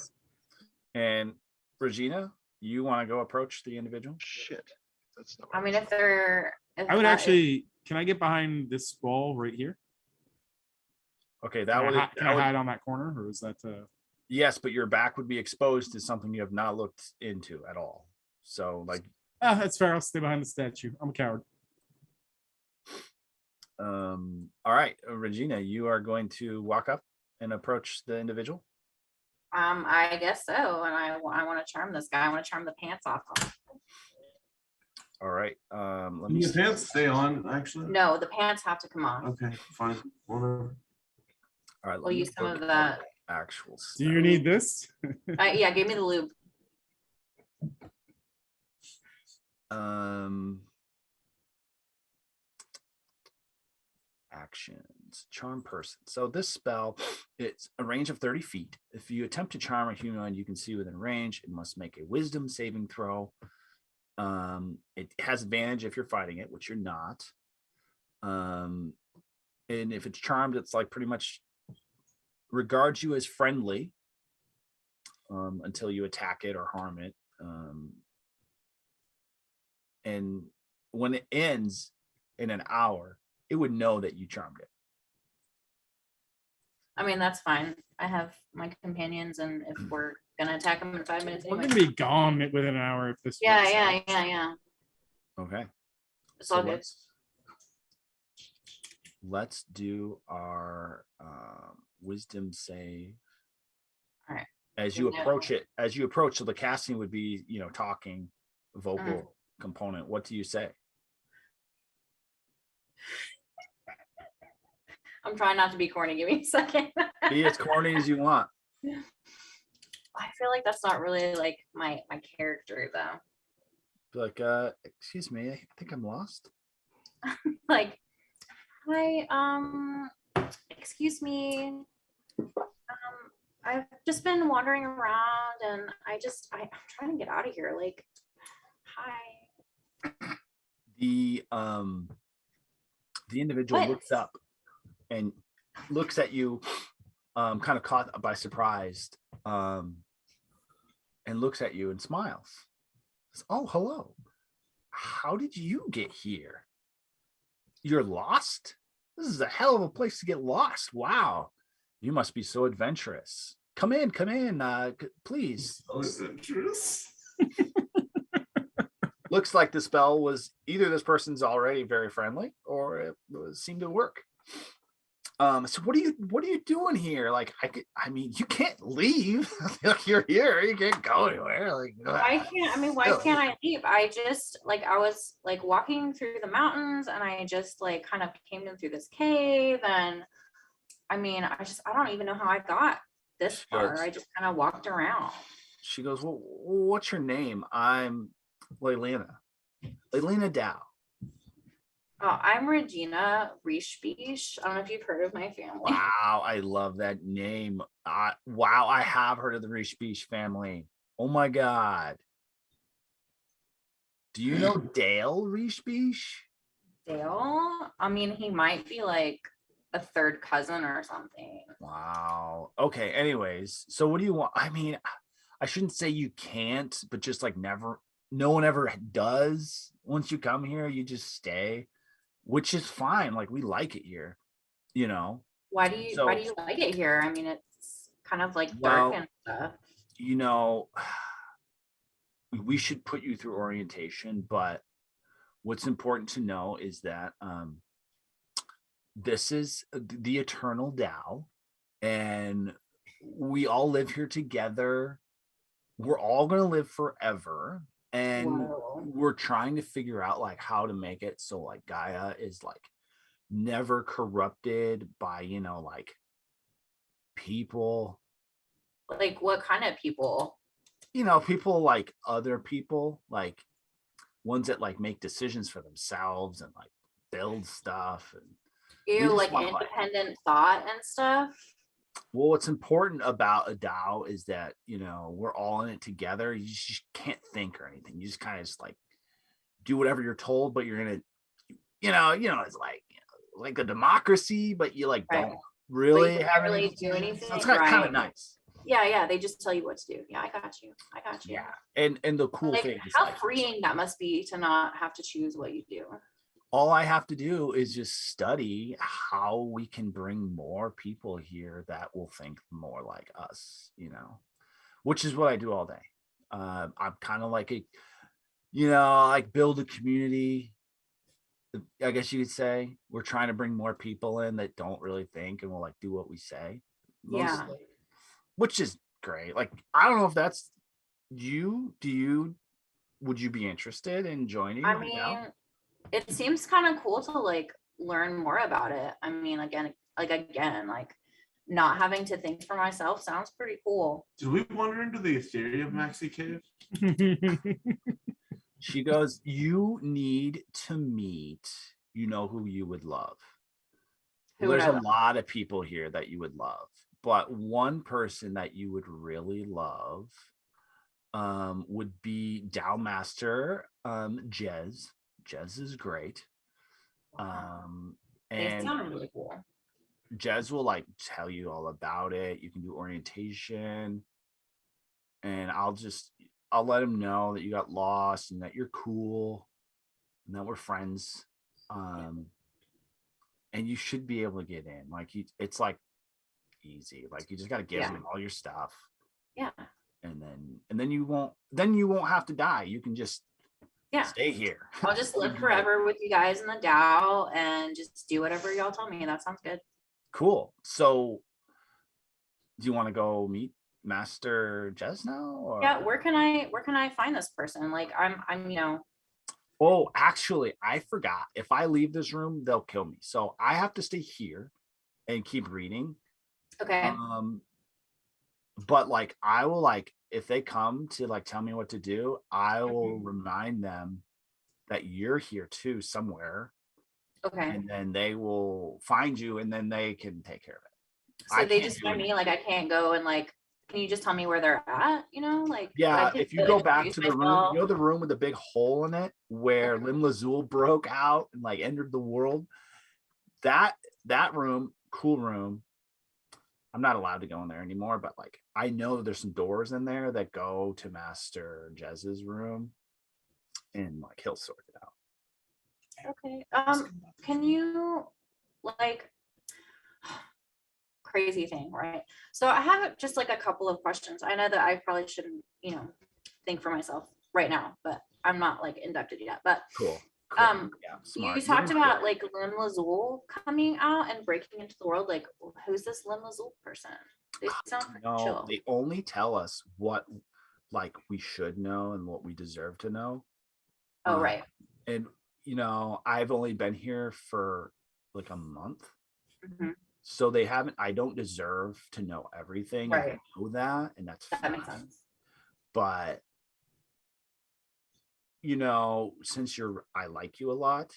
And Regina, you want to go approach the individual? Shit. That's not. I mean, if they're. If I would that actually. Can I get behind this wall right here? Okay, Can, that would, can I hide on that corner, or is that? yes, but your back would be exposed to something you have not looked into at all. So like, That's fair. I'll stay behind the statue. I'm a coward. all right, Regina, you are going to walk up and approach the individual. I guess so. And I want to charm this guy. I want to charm the pants off him. All right, let Can me your see. pants stay on? Actually. No, the pants have to come off. Okay. Fine. Whatever. All right, let We'll me use some look of at that. actual Do you stuff. need this? Yeah, give me the lube. Actions, charm person. So this spell, it's a range of 30 feet. If you attempt to charm a humanoid you can see within range, it must make a wisdom saving throw. It has advantage if you're fighting it, which you're not. And if it's charmed, it's like pretty much regards you as friendly until you attack it or harm it. And when it ends in an hour, it would know that you charmed it. I mean, that's fine. I have my companions, and if we're gonna attack them in 5 minutes, We're anyway. gonna be gone within an hour if this. Yeah, works out. yeah. Okay. It's all good. Let's do our wisdom save. All right. As you Yeah. approach, so the casting would be, talking vocal component. What do you say? I'm trying not to be corny. Give me a second. Be as corny as you want. I feel like that's not really like my character though. Be like, excuse me, I think I'm lost. Like, hi, excuse me. I've just been wandering around and I'm trying to get out of here. Like, hi. The individual What? looks up and looks at you, kind of caught by surprise, and looks at you and smiles. Says, oh, hello. How did you get here? You're lost? This is a hell of a place to get lost. Wow. You must be so adventurous. Come in, please. So adventurous. Looks like the spell was either this person's already very friendly or it seemed to work. So what are you doing here? Like, I mean, you can't leave. Like, you're here. You can't go anywhere. Like, Why can't I leave? I was like walking through the mountains and I just like kind of came in through this cave. And I mean, I don't even know how I got this far. I just kind of walked around. She goes, well, what's your name? I'm Leilena Dow. Oh, I'm Regina Rishbish. I don't know if you've heard of my family. Wow, I love that name. Wow, I have heard of the Rishbish family. Oh my God. Do you know Dale Rishbish? Dale? I mean, he might be like a third cousin or something. Wow. Okay, anyways, so what do you want? I mean, I shouldn't say you can't, but just like no one ever does. Once you come here, you just stay. which is fine. Like we like it here, you know. Why do you So like it here? I mean, it's kind of like dark well, and stuff. you know, we should put you through orientation, but what's important to know is that this is the eternal Tao, and we all live here together. We're all going to live forever, and Whoa. we're trying to figure out like how to make it so like Gaia is like never corrupted by, you know, like people, Like what kind of people? you know, people like other people, like ones that like make decisions for themselves and like build stuff. And we You just like want like, independent thought and stuff? well, what's important about a DAO is that, you know, we're all in it together. You just can't think or anything. You just kind of just like do whatever you're told, but you're gonna, it's like a democracy, but you like Right. don't really can't have really any do decisions. So anything, it's kind of right. nice. Yeah, they just tell you what to do. Yeah, I got you. Yeah, and the cool Like thing is how like freeing that must be to not have to choose what you do. all I have to do is just study how we can bring more people here that will think more like us, you know, which is what I do all day. I'm kind of like like build a community. I guess you could say we're trying to bring more people in that don't really think and will like do what we say, Yeah. mostly, which is great. Like, I don't know if that's you. Would you be interested in joining? I mean, it seems kind of cool to like learn more about it. I mean, again, like not having to think for myself sounds pretty cool. Did we wander into the Ethereum Maxi Cave? She goes, you need to meet, you know, who you would love. Who would There's I a love? lot of people here that you would love, but one person that you would really love would be DAO Master Jez. Jez is great. They And sound really cool. Jez will like tell you all about it. You can do orientation, and I'll let him know that you got lost and that you're cool and that we're friends. And you should be able to get in. Like it's like easy. Like you just got to give him all your stuff. Yeah. And then you won't have to die. You can just stay here. I'll just live forever with you guys in the DAO and just do whatever y'all tell me. That sounds good. Cool. So do you want to go meet Master Jez now? Or? Yeah, where can I find this person? Like I'm Oh, actually, I forgot. If I leave this room, they'll kill me. So I have to stay here and keep reading. okay. But like I will like if they come to like tell me what to do, I will remind them that you're here too somewhere. Okay. And then they will find you and then they can take care of it. So they just find me, like I can't go and like, can you just tell me where they're at? You know, like yeah, if you go back to the room, you know the room with the big hole in it where Lim Lazul broke out and like entered the world. That room, cool room. I'm not allowed to go in there anymore, but like I know there's some doors in there that go to Master Jez's room, and like he'll sort it out. Okay. Can you like crazy thing, right? So I have just like a couple of questions. I know that I probably shouldn't, think for myself right now, but I'm not like inducted yet. But Cool. Yeah, smart. you talked about like Lim Lazul coming out and breaking into the world. Like, who's this Lim Lazul person? They sound pretty chill. They only tell us what like we should know and what we deserve to know. Oh, right. And I've only been here for like a month. So I don't deserve to know everything. Right. I know that, and that's that makes sense. But since I like you a lot,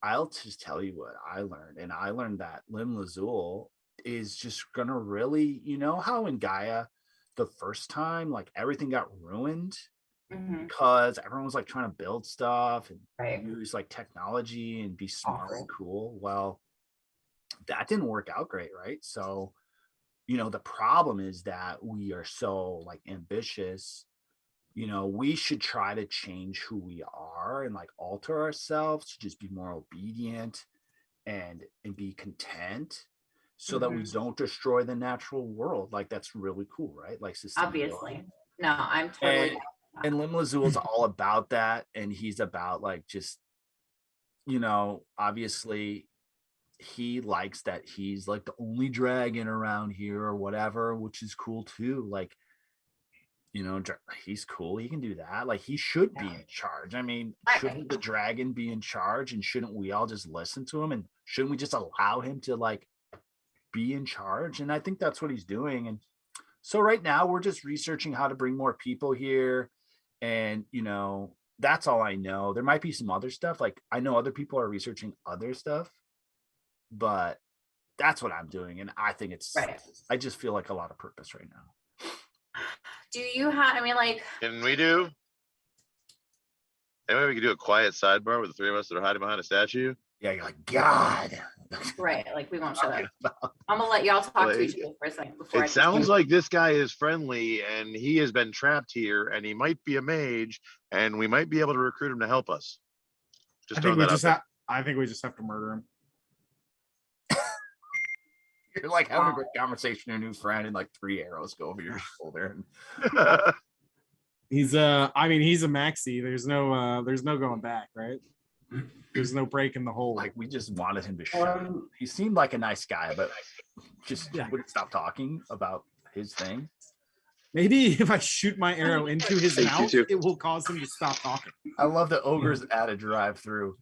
I'll just tell you what I learned. And I learned that Lim Lazul is just gonna really, how in Gaia the first time, like everything got ruined because everyone was like trying to build stuff and use like technology and be smart and cool. Well, that didn't work out great, right? So, the problem is that we are so like ambitious we should try to change who we are and like alter ourselves to just be more obedient and be content so that we don't destroy the natural world. Like that's really cool, right? Like sustainability. Obviously. No, I'm totally. And Lim Lazul's all about that, and he's about like just obviously he likes that he's like the only dragon around here or whatever, which is cool too. Like he's cool, he can do that. Like he should be in charge. I mean, shouldn't the dragon be in charge, and shouldn't we all just listen to him, and shouldn't we just allow him to like be in charge? And I think that's what he's doing. And so right now we're just researching how to bring more people here, and that's all I know. There might be some other stuff, like I know other people are researching other stuff, but that's what I'm doing. And I think it's I just feel like a lot of purpose right now. Do you have, I mean, like, Can we do? Anyway, we could do a quiet sidebar with the three of us that are hiding behind a statue. Yeah, you're like, God. right, like we won't shut up. I'm gonna let y'all talk to each other for a second before It sounds like this guy is friendly and he has been trapped here and he might be a mage and we might be able to recruit him to help us. I think we just have to murder him. You're like having a great conversation with your new friend, and like 3 arrows go over your shoulder. He's a maxi. There's no going back, right? There's no break in the hole. Like we just wanted him to show. He seemed like a nice guy, but just wouldn't stop talking about his thing. Maybe if I shoot my arrow into his mouth, it will cause him to stop talking. I love that Oger's at a drive-through.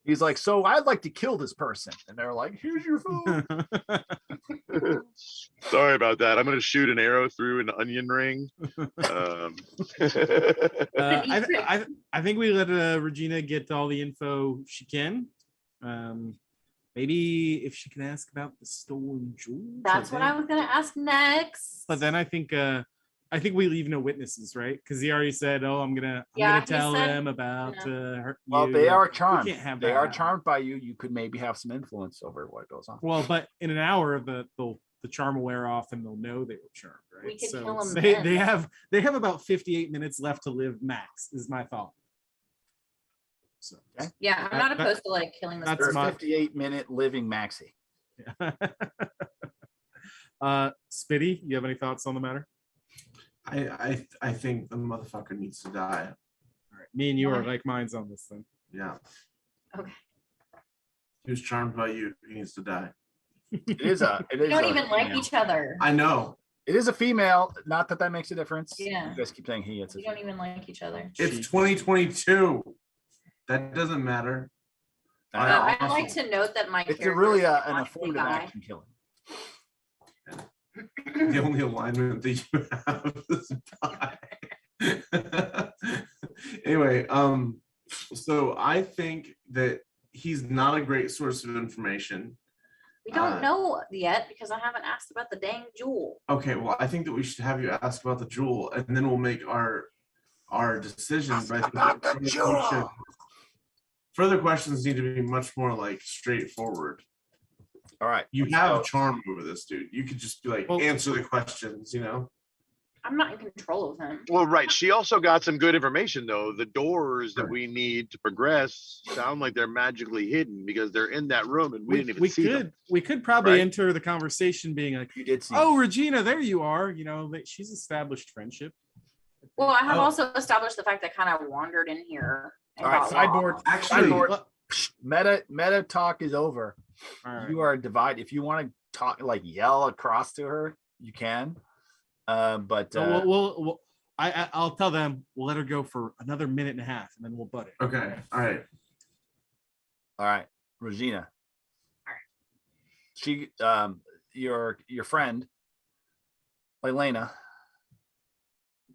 He's like, so I'd like to kill this person. And they're like, here's your food. Sorry about that. I'm going to shoot an arrow through an onion ring. I think we let Regina get all the info she can. Maybe if she can ask about the stolen jewel. That's what I was going to ask next. But then I think we leave no witnesses, right? Because he already said, "Oh, I'm gonna tell them about her." Well, they are charmed. They are charmed by you. You could maybe have some influence over what goes on. Well, but in an hour, the charm will wear off, and they'll know they were charmed, right? We could so kill them they have about 58 minutes left to live max. Is my thought. So yeah, I'm not opposed to like killing this. That's my 58-minute living maxi. Spitty, you have any thoughts on the matter? I think the motherfucker needs to die. All right, me and you are like minds on this thing. Yeah. Okay. He was charmed by you. He needs to die. It is We don't even like each other. I know. It is a female. Not that makes a difference. Yeah. You guys keep saying he. We don't even like each other. It's 2022. That doesn't matter. I'd like to note that my it's character really is an not affirmative guy. action killing. The only alignment that you have is die. Anyway, so I think that he's not a great source of information. We don't know yet because I haven't asked about the dang jewel. Okay, well, I think that we should have you ask about the jewel, and then we'll make our decision. But I think that further questions need to be much more like straightforward. All right. You have charm over this dude. You could just be like, answer the questions, I'm not in control of him. Well, right. She also got some good information, though. The doors that we need to progress sound like they're magically hidden because they're in that room and we didn't even see them. We could probably enter the conversation being like, you did see Regina, there you are. She's established friendship. Well, I have also established the fact that I kind of wandered in here. All right, sideboard. Actually, meta talk is over. All right. You are divided. If you want to talk, like yell across to her, you can. But I'll tell them we'll let her go for another minute and a half, and then we'll butt it. Okay. All right, Regina. All right. She, your friend, Elena,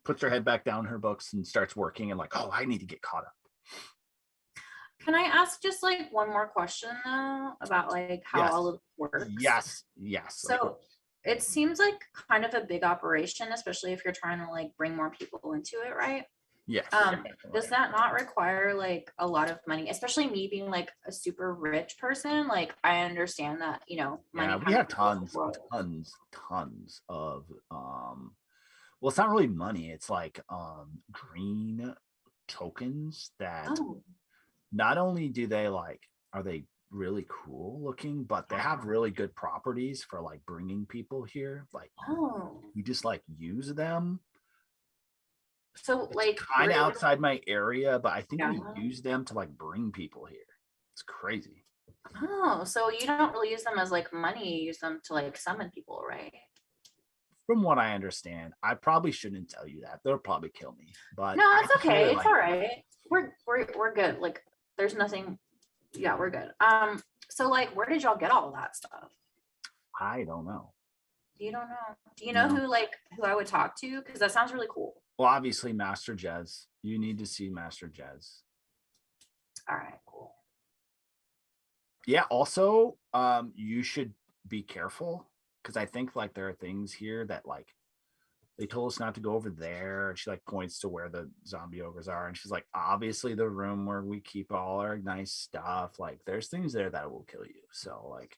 puts her head back down in her books and starts working. And like, I need to get caught up. Can I ask just like one more question though about like how all of it works? Yes. So it seems like kind of a big operation, especially if you're trying to like bring more people into it, right? Yes. Does that not require like a lot of money, especially me being like a super rich person? Like I understand that, money. Yeah, we kind have of rules the tons, world. tons of well, it's not really money, it's like green tokens that Oh, not only do they like are they really cool looking, but they have really good properties for like bringing people here. Like oh. you just like use them. So It's like kind of where- outside my area, but I think we Yeah. use them to like bring people here. It's crazy. Oh, so you don't really use them as like money, you use them to like summon people, right? From what I understand, I probably shouldn't tell you that. They'll probably kill me. But No, I it's just really okay. It's like all them. right. We're good. Like there's nothing. Yeah, we're good. So like where did y'all get all of that stuff? I don't know. You don't know. Do you know No. who I would talk to? Because that sounds really cool. Well, obviously, Master Jez. You need to see Master Jez. All right, cool. Yeah. Also, you should be careful because I think like there are things here that like they told us not to go over there. And she like points to where the zombie ogres are, and she's like, obviously, the room where we keep all our nice stuff. Like, there's things there that will kill you. So, like,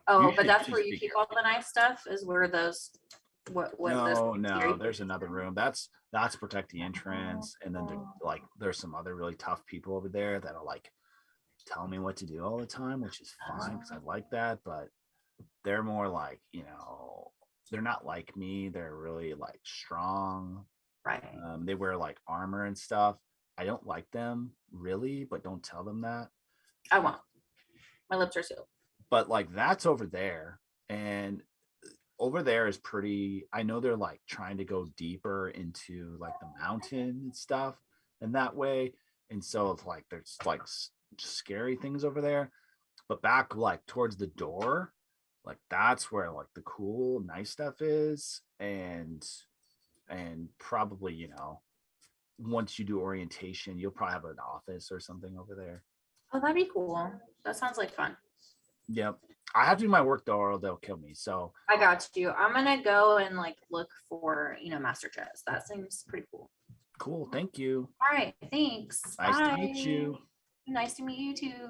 Oh, you but should that's where just you be keep careful. all the nice stuff. Is where those what those No, scary no, there's places another are? room. That's protect the entrance, and then like there's some other really tough people over there that'll like tell me what to do all the time, which is fine because I like that. But they're more like they're not like me. They're really like strong. Right. They wear like armor and stuff. I don't like them really, but don't tell them that. I won't. My lips are sealed. But like that's over there, and over there is pretty. I know they're like trying to go deeper into like the mountain and stuff, and that way. And so it's like there's like scary things over there, but back like towards the door, like that's where like the cool, nice stuff is, and probably once you do orientation, you'll probably have an office or something over there. Oh, that'd be cool. That sounds like fun. Yep. I have to do my work though, or they'll kill me. So I got you. I'm gonna go and like look for Master Chess. That seems pretty cool. cool. Thank you. All right, thanks. Nice to meet Bye. you. Nice to meet you too.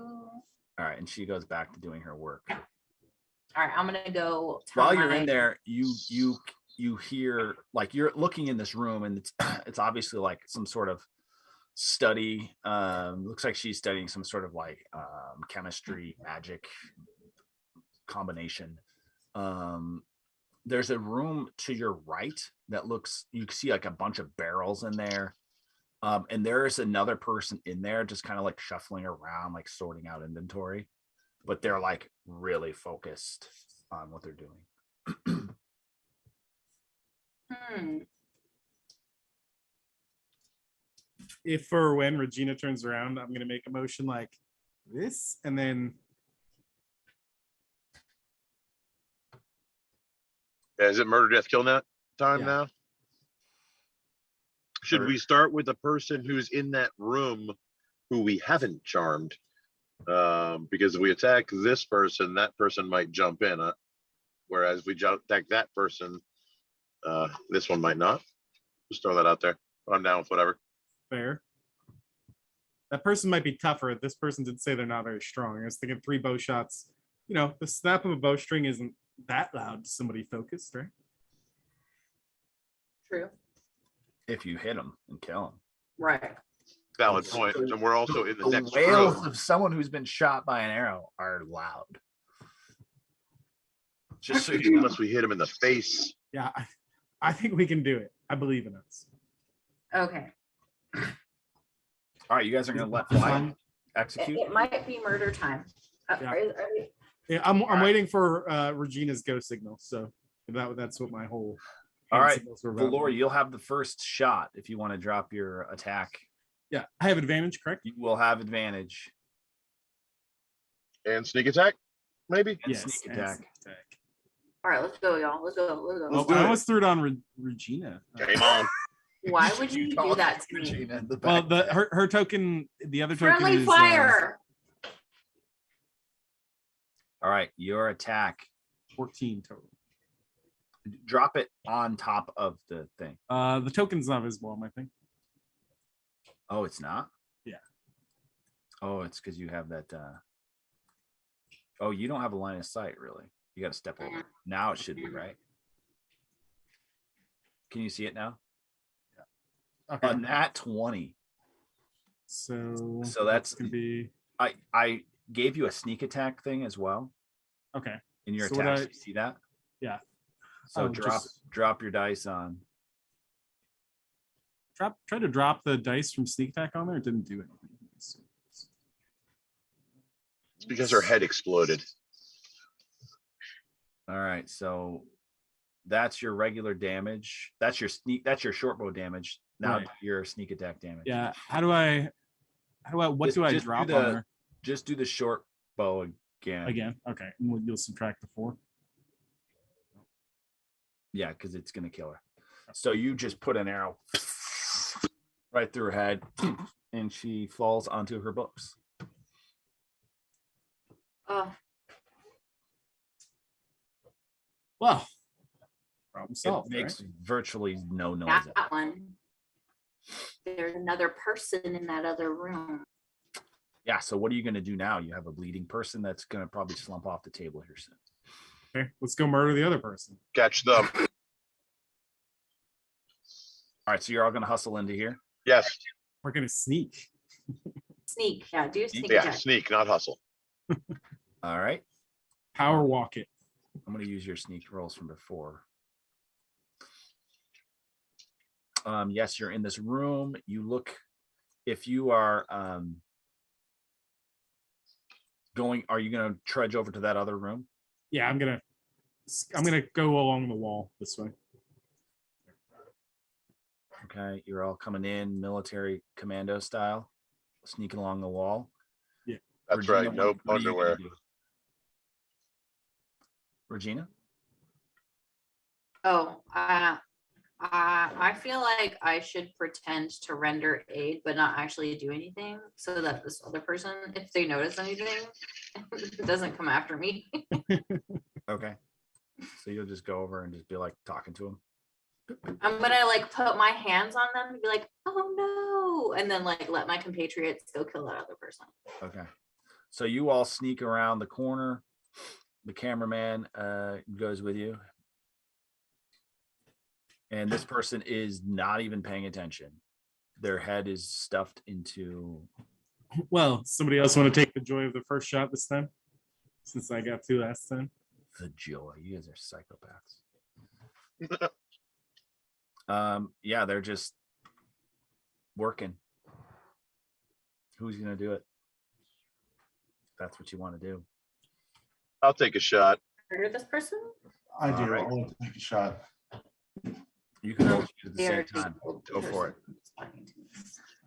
All right, and she goes back to doing her work. All right, I'm gonna go. tell While you're in my- there, you hear like you're looking in this room, and it's obviously like some sort of study. Looks like she's studying some sort of like chemistry magic combination. There's a room to your right that looks, you can see like a bunch of barrels in there. And there's another person in there just kind of like shuffling around, like sorting out inventory, but they're like really focused on what they're doing. If or when Regina turns around, I'm gonna make a motion like this, and then Is it murder, death, kill time Yeah. now? Should Or- we start with the person who's in that room who we haven't charmed? Because if we attack this person, that person might jump in. Whereas we attack that person, this one might not. Just throw that out there. I'm down with whatever. fair. That person might be tougher. This person did say they're not very strong. I was thinking 3 bow shots. The snap of a bowstring isn't that loud to somebody focused, right? True. If you hit them and kill them. Right. Valid point. And we're also in the The next wails room. of someone who's been shot by an arrow are loud. Just so you know. Unless we hit him in the face. Yeah, I think we can do it. I believe in us. Okay. All right, you guys are gonna let fly execute. It might be murder time. Yeah. Are we- Yeah, I'm right. waiting for Regina's go signal. So that's what my whole All hand right, signals were about. Valor, you'll have the first shot if you want to drop your attack. Yeah, I have advantage, correct? You will have advantage. And sneak attack, maybe? And sneak and attack. sneak attack. All right, let's go, y'all. Let's go. Let's go. Oh, do I it. almost threw it on Regina. Game on. Why would you do tossed that to me? Regina in the Well, back. her token, the other token Friendly is fire. All right, your attack. 14 total. Drop it on top of the thing. The token's not visible on my thing. Oh, it's not? Yeah. Oh, it's because you have that. Oh, you don't have a line of sight, really. You got to step over. Now it should be, right? Can you see it now? Okay. A nat 20. So that's gonna be I gave you a sneak attack thing as well okay. in your So what attacks. I- You see that? Yeah. So Oh, drop your dice on. Try to drop the dice from sneak attack on there. It didn't do anything. It's because her head exploded. All right, so that's your regular damage. That's your short bow damage. Now Right. your sneak attack damage. Yeah. What do I Just drop do on the- there Just do the short bow again. again? Okay. And you'll subtract the 4. Yeah, because it's gonna kill her. So you just put an arrow right through her head, and she falls onto her books. Well, problem It solved. makes Right? virtually no noise. That one. There's another person in that other room. Yeah. So what are you gonna do now? You have a bleeding person that's gonna probably slump off the table here soon. Okay. Let's go murder the other person. Catch them. All right. So you're all gonna hustle into here. Yes. We're gonna sneak. Sneak, yeah, do sneak Yeah. attack. Sneak, not hustle. All right. Power walk it. I'm gonna use your sneak rolls from before. Yes, you're in this room. You look. If you are going, are you gonna trudge over to that other room? Yeah, I'm gonna go along the wall this way. Okay, you're all coming in military commando style, sneaking along the wall. That's Regina, right. No what are you gonna underwear. do? Regina? Oh, I feel like I should pretend to render aid, but not actually do anything, so that this other person, if they notice anything, doesn't come after me. Okay. So you'll just go over and just be like talking to him. I'm gonna like put my hands on them and be like, "Oh no!" and then like let my compatriots go kill that other person. Okay. So you all sneak around the corner. The cameraman goes with you. And this person is not even paying attention. Their head is stuffed into. Well, somebody else want to take the joy of the first shot this time? Since I got 2 last time. The joy. You guys are psychopaths. Yeah, they're just working. Who's gonna do it? That's what you want to do. I'll take a shot. Murder this person? I do. Alright. I want to take a shot. You can both shoot at the They same already time. killed the Go for it. person who's talking to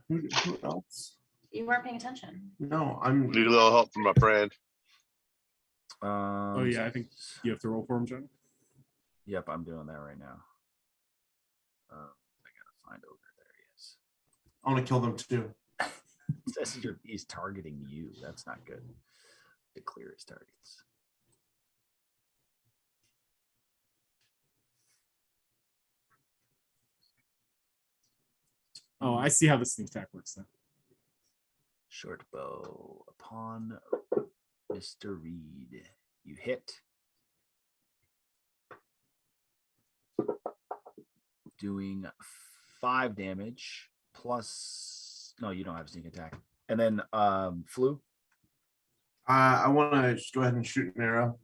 me. Who else? You weren't paying attention. No, I'm. Need a little help from my friend. Oh yeah, I think you have to roll for him, John. Yep, I'm doing that right now. I gotta find Oger. There he is. I want to kill them too. It says he's targeting you. That's not good. To clear his targets. Oh, I see how the sneak attack works then. Short bow upon Mr. Reed. You hit. Doing 5 damage plus. No, you don't have sneak attack. And then flu. I want to just go ahead and shoot an arrow.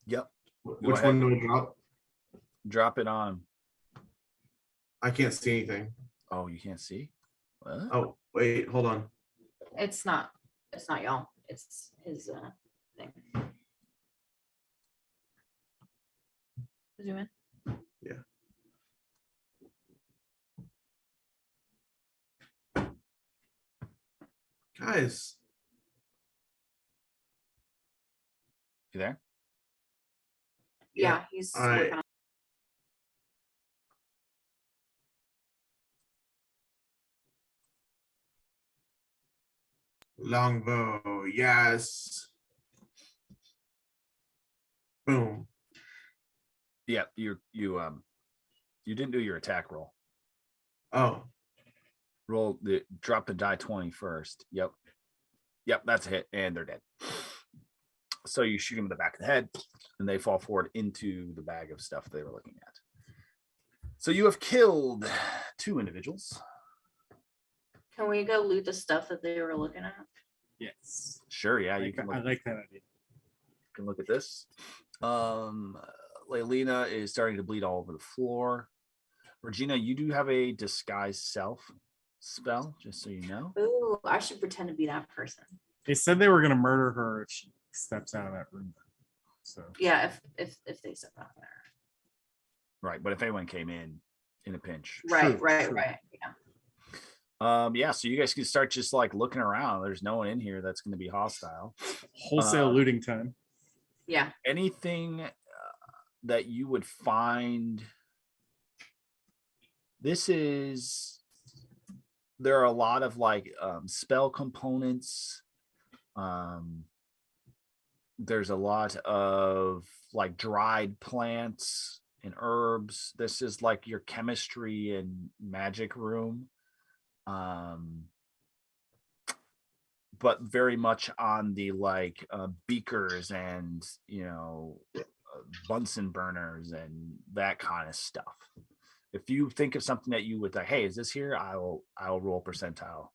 Yep. Which ahead. one do I drop? Drop it on. I can't see anything. Oh, you can't see? What? Oh, wait, hold on. It's not y'all. It's his thing. Zoom in. Guys, You there? Yeah, he's All right. working on. longbow, yes. Boom. Yeah, you didn't do your attack roll. Oh, Drop the die 20 first. Yep, that's a hit, and they're dead. So you shoot them in the back of the head, and they fall forward into the bag of stuff they were looking at. So you have killed 2 individuals. Can we go loot the stuff that they were looking at? Yes. Sure, yeah, I you like, can I look, like that idea. can look at this. Leilina is starting to bleed all over the floor. Regina, you do have a disguise self spell, just so you know. Ooh, I should pretend to be that person. They said they were going to murder her if she steps out of that room. So Yeah, if they step out there. Right, but if anyone came in a pinch. Right, True, right, true. right. Yeah. So you guys can start just like looking around. There's no one in here that's going to be hostile. wholesale looting time. Yeah. Anything that you would find, there are a lot of like spell components. There's a lot of like dried plants and herbs. This is like your chemistry and magic room. But very much on the like beakers and Bunsen burners and that kind of stuff. If you think of something that you would like, hey, is this here? I'll roll percentile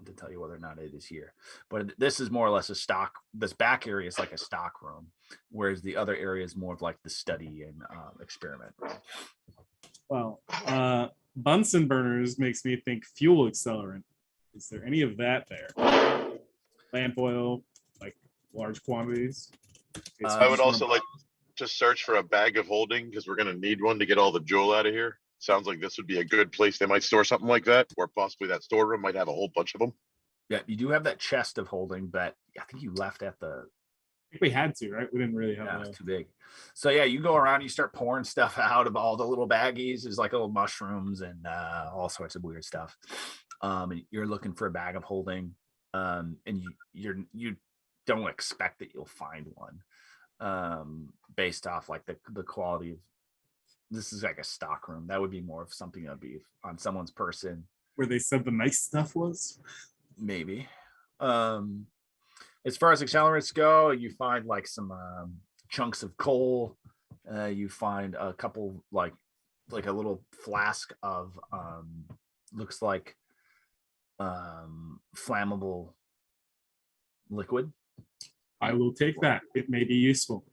to tell you whether or not it is here. But this is more or less a stock. This back area is like a stock room, whereas the other area is more of like the study and experiment room. Well, Bunsen burners makes me think fuel accelerant. Is there any of that there? Lamp oil, like large quantities. I would also like to search for a bag of holding because we're going to need one to get all the jewel out of here. Sounds like this would be a good place. They might store something like that, or possibly that storeroom might have a whole bunch of them. Yeah, you do have that chest of holding, but I think you left at the. I think we had to, right? We didn't really have. Yeah, it's too big. So yeah, you go around, you start pouring stuff out of all the little baggies. There's like little mushrooms and all sorts of weird stuff. And you're looking for a bag of holding, and you don't expect that you'll find one, based off like the quality of. This is like a stock room. That would be more of something that would be on someone's person. Where they said the nice stuff was? Maybe. As far as accelerants go, you find like some chunks of coal. You find a couple like a little flask of looks like flammable liquid. I will take that. It may be useful.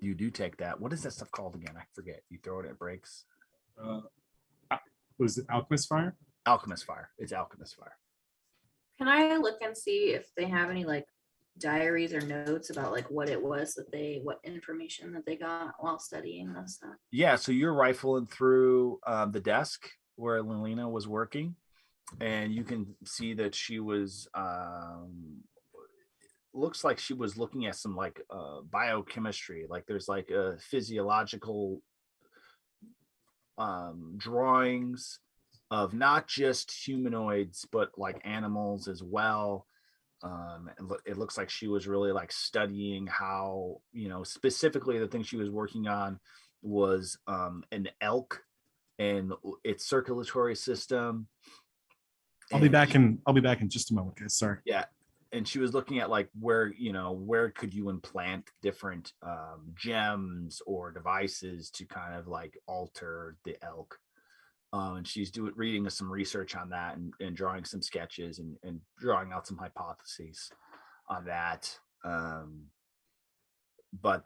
You do take that. What is that stuff called again? I forget. You throw it, it breaks. Was it alchemist fire? Alchemist fire. It's alchemist fire. Can I look and see if they have any like diaries or notes about like what information that they got while studying this stuff? Yeah, so you're rifling through the desk where Lilina was working, and you can see that she was looks like she was looking at some like biochemistry. Like there's like a physiological drawings of not just humanoids but like animals as well. It looks like she was really like studying how, specifically the thing she was working on was an elk and its circulatory system. I'll be back in just a moment, guys. Sorry. Yeah. And she was looking at like where could you implant different gems or devices to kind of like alter the elk. And she's reading some research on that and drawing some sketches and drawing out some hypotheses on that. But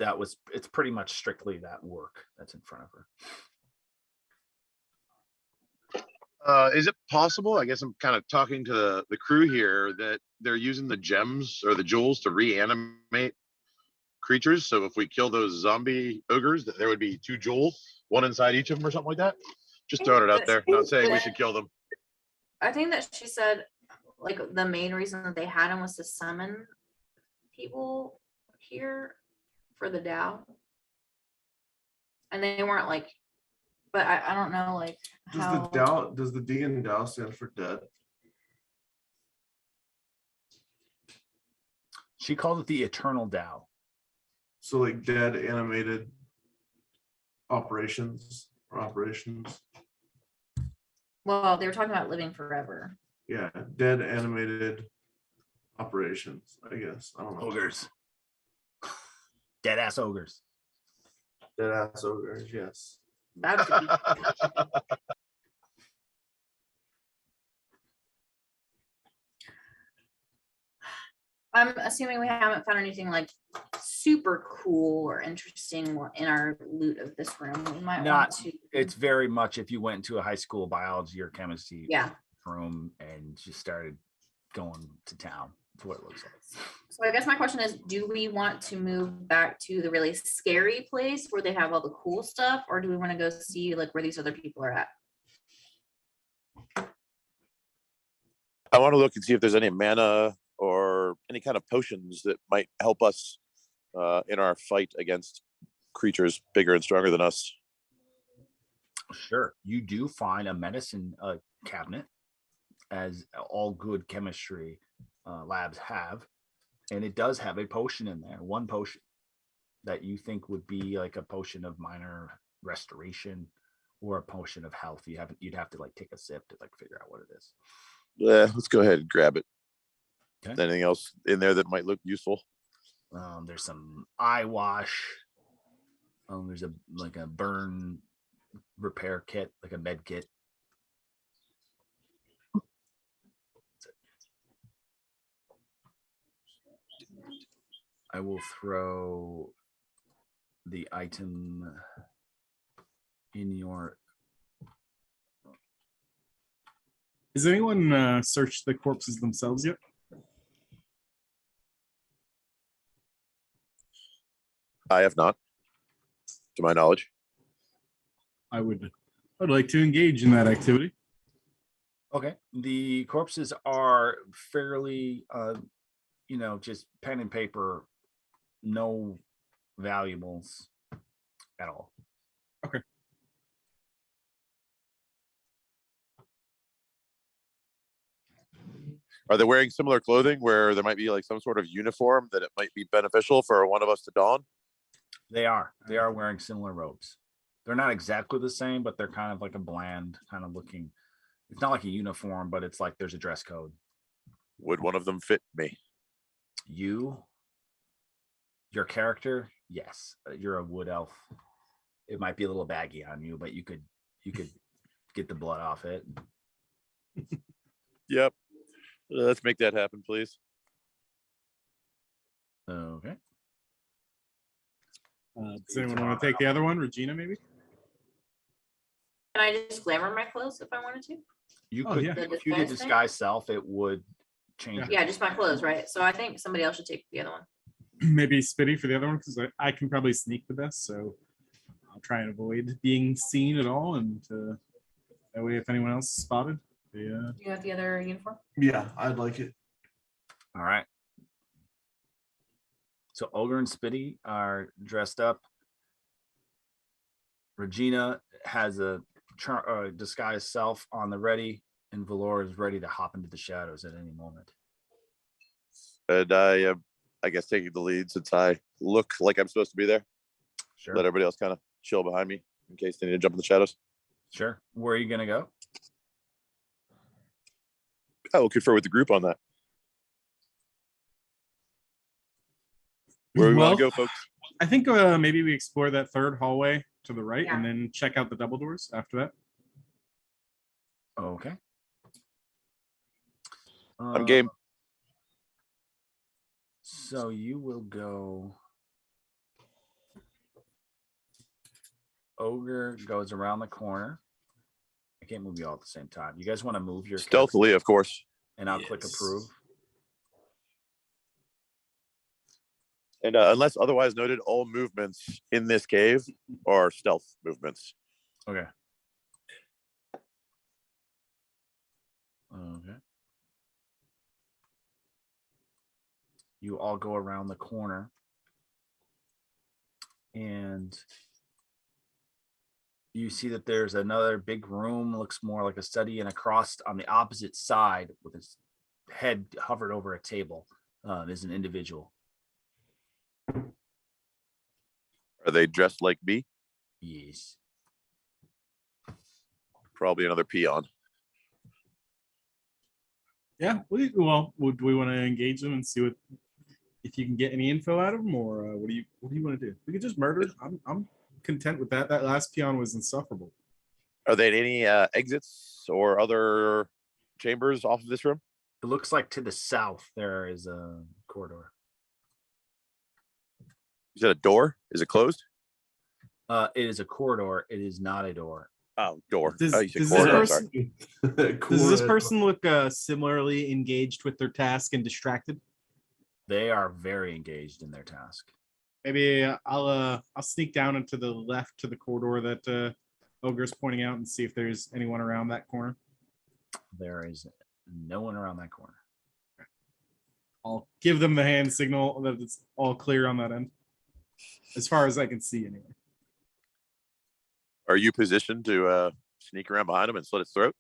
it's pretty much strictly that work that's in front of her. Is it possible? I guess I'm kind of talking to the crew here that they're using the gems or the jewels to reanimate creatures. So if we kill those zombie ogres, that there would be 2 jewels, one inside each of them or something like that. Just throwing it out there. Not saying we should kill them. I think that she said like the main reason that they had him was to summon people here for the Tao. And they weren't like, but I don't know like Does the D in Tao stand for dead? She called it the Eternal Tao. So like dead animated operations. Well, they were talking about living forever. Yeah, dead animated operations, I guess. I don't know. Ogres. Dead ass ogres. Dead ass ogres, yes. That'd be I'm assuming we haven't found anything like super cool or interesting in our loot of this room. We might Not, want to. it's very much if you went into a high school biology or chemistry Yeah. room and just started going to town. That's what it looks like. So I guess my question is, do we want to move back to the really scary place where they have all the cool stuff, or do we want to go see like where these other people are at? I want to look and see if there's any mana or any kind of potions that might help us in our fight against creatures bigger and stronger than us. Sure. You do find a medicine cabinet, as all good chemistry labs have. And it does have a potion in there, one potion that you think would be like a potion of minor restoration or a potion of health. You'd have to like take a sip to like figure out what it is. Let's go ahead and grab it. Okay. Anything else in there that might look useful? There's some eye wash. There's a burn repair kit, like a med kit. I will throw the item in your. Has anyone searched the corpses themselves yet? I have not, to my knowledge. I'd like to engage in that activity. Okay. The corpses are fairly, just pen and paper, no valuables at all. Okay. Are they wearing similar clothing where there might be like some sort of uniform that it might be beneficial for one of us to don? They are wearing similar robes. They're not exactly the same, but they're kind of like a bland kind of looking. It's not like a uniform, but it's like there's a dress code. Would one of them fit me? Your character, yes. You're a wood elf. It might be a little baggy on you, but you could get the blood off it. Yep. Let's make that happen, please. Okay. Does anyone want to take the other one? Regina, maybe? Can I just glamour my clothes if I wanted to? You Oh, could, yeah. if you did disguise self, it would change. it. Yeah, just my clothes, right? So I think somebody else should take the other one. Maybe Spitty for the other one, because I can probably sneak the best, so I'll try and avoid being seen at all, and that way if anyone else is spotted, You have the other uniform? Yeah, I'd like it. All right. So Oger and Spitty are dressed up. Regina has a disguised self on the ready, and Valor is ready to hop into the shadows at any moment. And I am, I guess, taking the lead since I look like I'm supposed to be there. Sure. Let everybody else kind of chill behind me in case they need to jump in the shadows. Sure. Where are you going to go? I will confer with the group on that. Where we want to go, folks? I think maybe we explore that third hallway to the right, Yeah. and then check out the double doors after that. Okay. I'm game. So you will go. Oger goes around the corner. I can't move you all at the same time. You guys want to move your Stealthily, of course. and I'll click approve. And unless otherwise noted, all movements in this cave are stealth movements. Okay. Okay. You all go around the corner, and you see that there's another big room, looks more like a study, and across on the opposite side with his head hovered over a table is an individual. Are they dressed like me? Yes. Probably another peon. Yeah. Do we want to engage them and see what if you can get any info out of them, or what do you want to do? We could just murder. I'm content with that. That last peon was insufferable. Are there any exits or other chambers off of this room? It looks like to the south there is a corridor. Is it a door? Is it closed? It is a corridor. It is not a door. Oh, door. Does, Oh, you said does corridor, this sorry. person does this person look similarly engaged with their task and distracted? They are very engaged in their task. Maybe I'll sneak down into the left to the corridor that Oger's pointing out and see if there's anyone around that corner. There is no one around that corner. I'll give them the hand signal that it's all clear on that end, as far as I can see anyway. Are you positioned to sneak around behind him and slit his throat?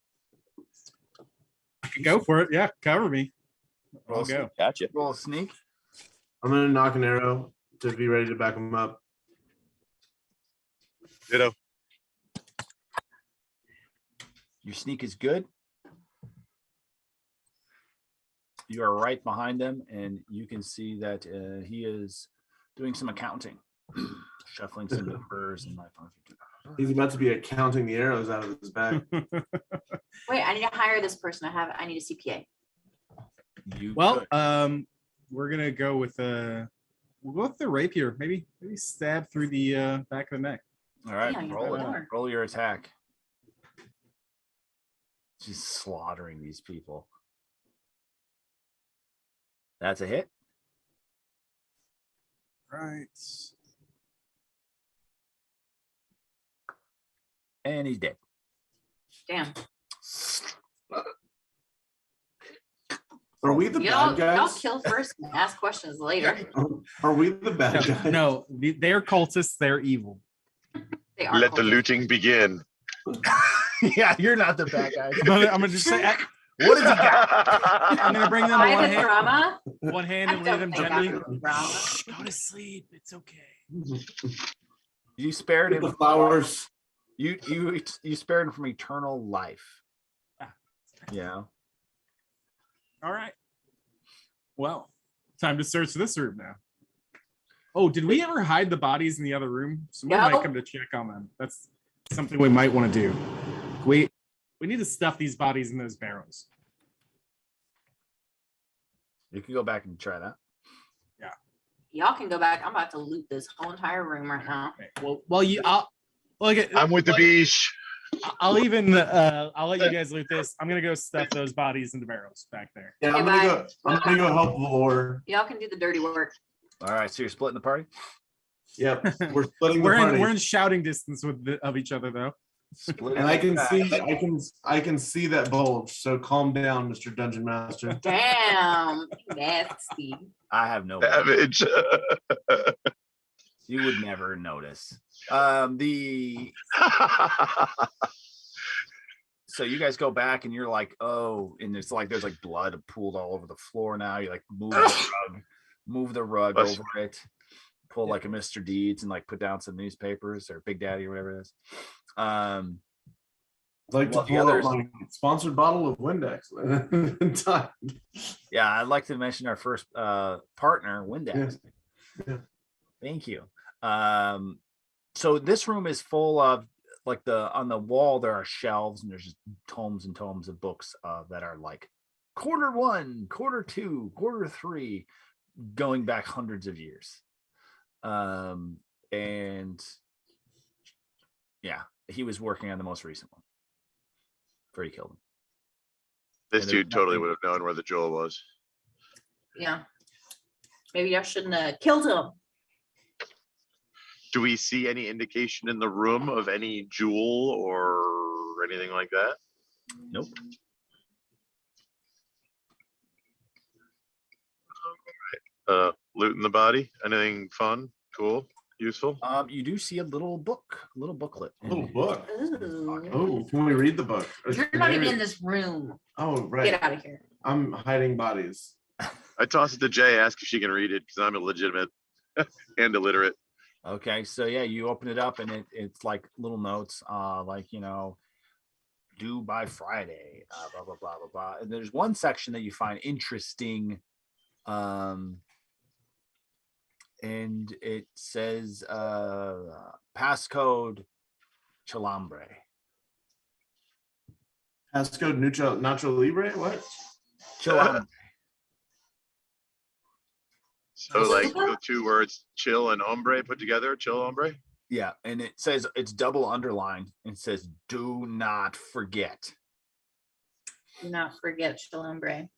I can go for it. Yeah, cover me. I'll Roll go. Gotcha. Roll a sneak. I'm gonna knock an arrow to be ready to back him up. Ditto. Your sneak is good. You are right behind them, and you can see that he is doing some accounting, shuffling some numbers and like. He's about to be counting the arrows out of his bag. Wait, I need to hire this person. I need a CPA. Well, we're gonna go with we'll go with the rapier. Maybe stab through the back of the neck. All right, Yeah, you roll it. roll it. Roll your attack. She's slaughtering these people. That's a hit. Right. And he's dead. Damn. Are we the Y'all bad guys? kill first and ask questions later. Are we the bad guys? No, they're cultists. They're evil. They are Let the cultists. looting begin. Yeah, you're not the bad guy. I'm gonna just say, What has he got? I'm gonna bring them By one the hand, drama. one hand, I and lay them don't think I gently. can drama. Shh, go to sleep. It's okay. You spared Get him. the flowers. You spared him from eternal life. Ah. Yeah. All right. Well, time to search this room now. Oh, did we ever hide the bodies in the other room? Someone No. might come to check on them. That's something we might want to do. We need to stuff these bodies in those barrels. You can go back and try that. Y'all can go back. I'm about to loot this whole entire room right now. Okay. I'm with the beach. I'll let you guys loot this. I'm gonna go stuff those bodies into barrels back there. Yeah, Okay, I'm gonna go help Valor. Y'all can do the dirty work. All right, so you're splitting the party? Yep, we're splitting the We're party. in shouting distance of each other though. Splitting And I can the see I can see that bulge. So calm down, Mr. Dungeon Master. Damn, nasty. I have no Savage. You would never notice. So you guys go back and you're like, oh, and it's like there's like blood pooled all over the floor now. You like move the rug Bless over it, pull like a Mr. Deeds and like put down some newspapers or Big Daddy or whatever it is. I'd like Well, to the pull others- up my sponsored bottle of Windex. Time. Yeah, I'd like to mention our first partner, Windex. Yeah. Thank you. So this room is full of like on the wall there are shelves and there's just tomes and tomes of books that are like quarter 1, quarter 2, quarter 3, going back hundreds of years. And yeah, he was working on the most recent one before he killed him. This And there's dude totally nothing- would have known where the jewel was. Yeah. Maybe I shouldn't have killed him. Do we see any indication in the room of any jewel or anything like that? Nope. Looting the body? Anything fun, cool, useful? You do see a little booklet. in Little his book. Ooh. Oh, can we read the book? Or You're can not they even read- in this room. Oh, right. Get out of here. I'm hiding bodies. I toss it to Jay, ask if she can read it because I'm illegitimate and illiterate. Okay, so yeah, you open it up and it's like little notes, like due by Friday. Blah blah blah blah blah. And there's one section that you find interesting, and it says passcode Chalambre. Passcode Nacho Libre. What? Chalambre. So like the two words chill and hombre put together, chill hombre. Yeah, and it says it's double underlined. It says do not forget. Do not forget Chalambre.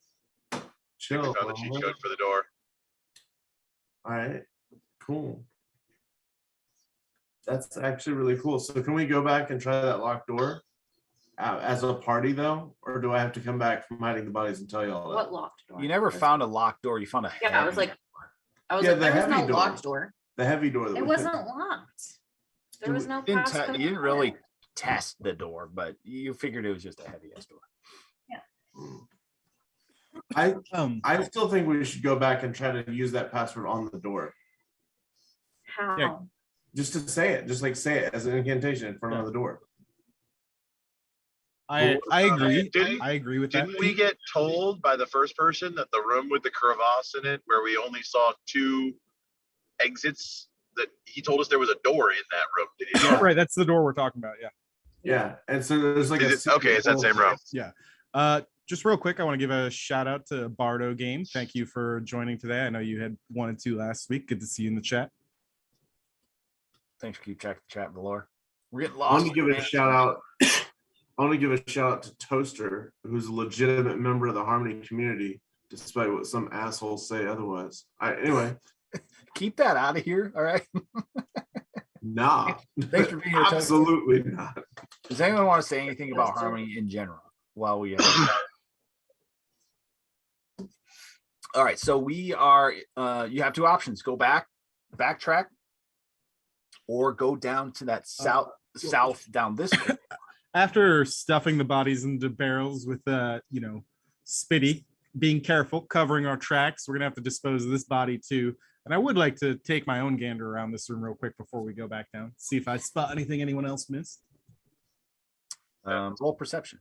Chill. We found the cheat code for the door. All right. Cool. That's actually really cool. So can we go back and try that locked door as a party though, or do I have to come back from hiding the bodies and tell you all that? What locked door? You never found a locked door. You found a Yeah, I was heavy like, door. Yeah, the there was no heavy door. locked door. The heavy door. That It we wasn't locked. There was no You didn't, passcode. you didn't really test the door, but you figured it was just a heavy ass door. I still think we should go back and try to use that password on the door. How? Yeah. Just to say it, just like say it as an incantation in front of the door. I agree. Didn't- I agree with that. Didn't we get told by the first person that the room with the crevasse in it, where we only saw 2 exits, that he told us there was a door in that room? Did he? Yeah. Right, that's the door we're talking about. Yeah. Yeah, and so there's like Is it- okay, it's that same room. Just real quick, I want to give a shout out to Bardo Game. Thank you for joining today. I know you had wanted to last week. Good to see you in the chat. Thanks for keep checking the chat, Valor. We're getting I lost. want to give a shout out. I want to give a shout out to Toaster, who's a legitimate member of the Harmony community, despite what some assholes say otherwise. Anyway, Keep that out of here. All right. nah. Thanks for being here, Toaster. Absolutely not. Does anyone want to say anything about Harmony in general while we have? All right, so we are. You have 2 options: go backtrack, or go down to that south down this way. After stuffing the bodies into barrels with Spitty, being careful, covering our tracks, we're gonna have to dispose of this body too. And I would like to take my own gander around this room real quick before we go back down. See if I spot anything anyone else missed. Roll perception.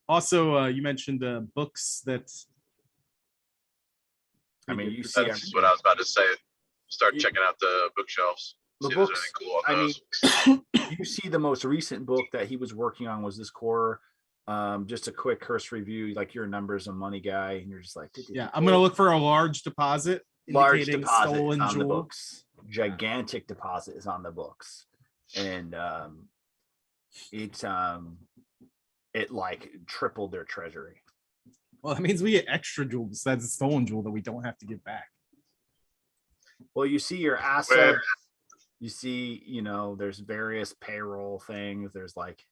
Also, you mentioned books that. I mean, you see That's what I was about to say. Start checking out the bookshelves. the See if there's books. anything cool on I those. mean, you see the most recent book that he was working on was this core. Just a quick curse review, like your numbers a money guy, and you're just like, Yeah, I'm gonna look for a large deposit. large indicating deposit stolen on the jewel. books. Gigantic deposit is on the books, and it like tripled their treasury. Well, that means we get extra jewel besides the stolen jewel that we don't have to give back. Well, you see your assets. You see, there's various payroll things. There's like,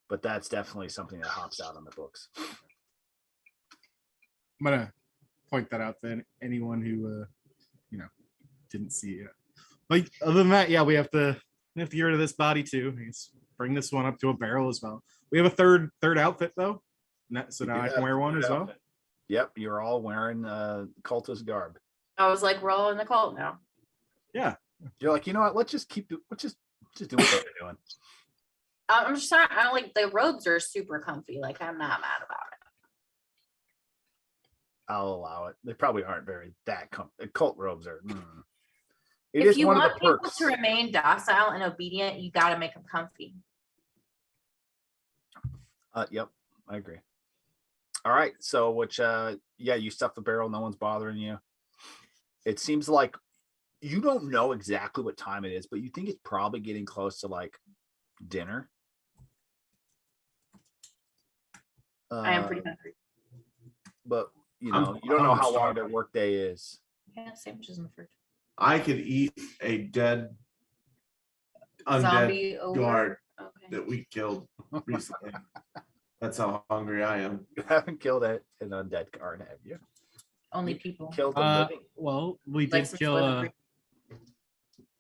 but that's definitely something that hops out on the books. I'm gonna point that out to anyone who didn't see it. But other than that, yeah, we have to get rid of this body too. I guess bring this one up to a barrel as well. We have a third outfit though, so now I can wear one as well. Yep, you're all wearing cultist garb. I was like, we're all in the cult now. Yeah, You're like, you know what? Let's just do what they're doing. I'm just saying, I like the robes are super comfy. Like, I'm not mad about it. I'll allow it. They probably aren't that comfy. Cult robes are. It If is you one of want the people perks. to remain docile and obedient, you got to make them comfy. Yep, I agree. All right, so you stuff the barrel. No one's bothering you. It seems like you don't know exactly what time it is, but you think it's probably getting close to like dinner. I am pretty hungry. But you I'm don't know how long starving. their work day is. Yeah, sandwiches in the fridge. I could eat a dead undead Zombie over. guard Okay. that we killed recently. That's how hungry I am. You haven't killed an undead guard, have you? Only people. Killed a living. well, we Like did since kill. living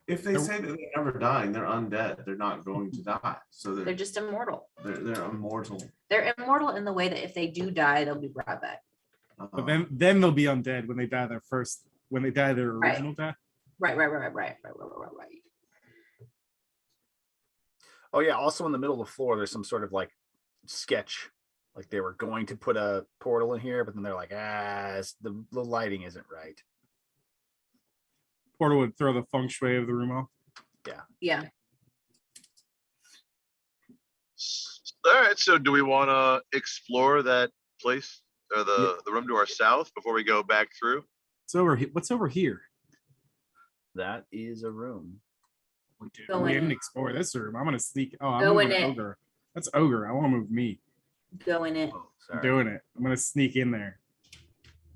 If they say that they're never dying, they're undead. They're not going to die. So They're just immortal. they're immortal. They're immortal in the way that if they do die, they'll be brought back. But then they'll be undead when they die their Right. original death. Right. Oh yeah. Also in the middle of the floor, there's some sort of like sketch. Like they were going to put a portal in here, but then they're like, the lighting isn't right. Portal would throw the feng shui of the room off. Yeah. All right. So do we want to explore that place or the room to our south before we go back through? What's over here? That is a room. Go We in didn't it. explore this room. I'm gonna sneak. Oh, I'm Go in moving it. Ogre. That's Ogre. I want to move me. Go in it. Oh, I'm sorry. doing it. I'm gonna sneak in there.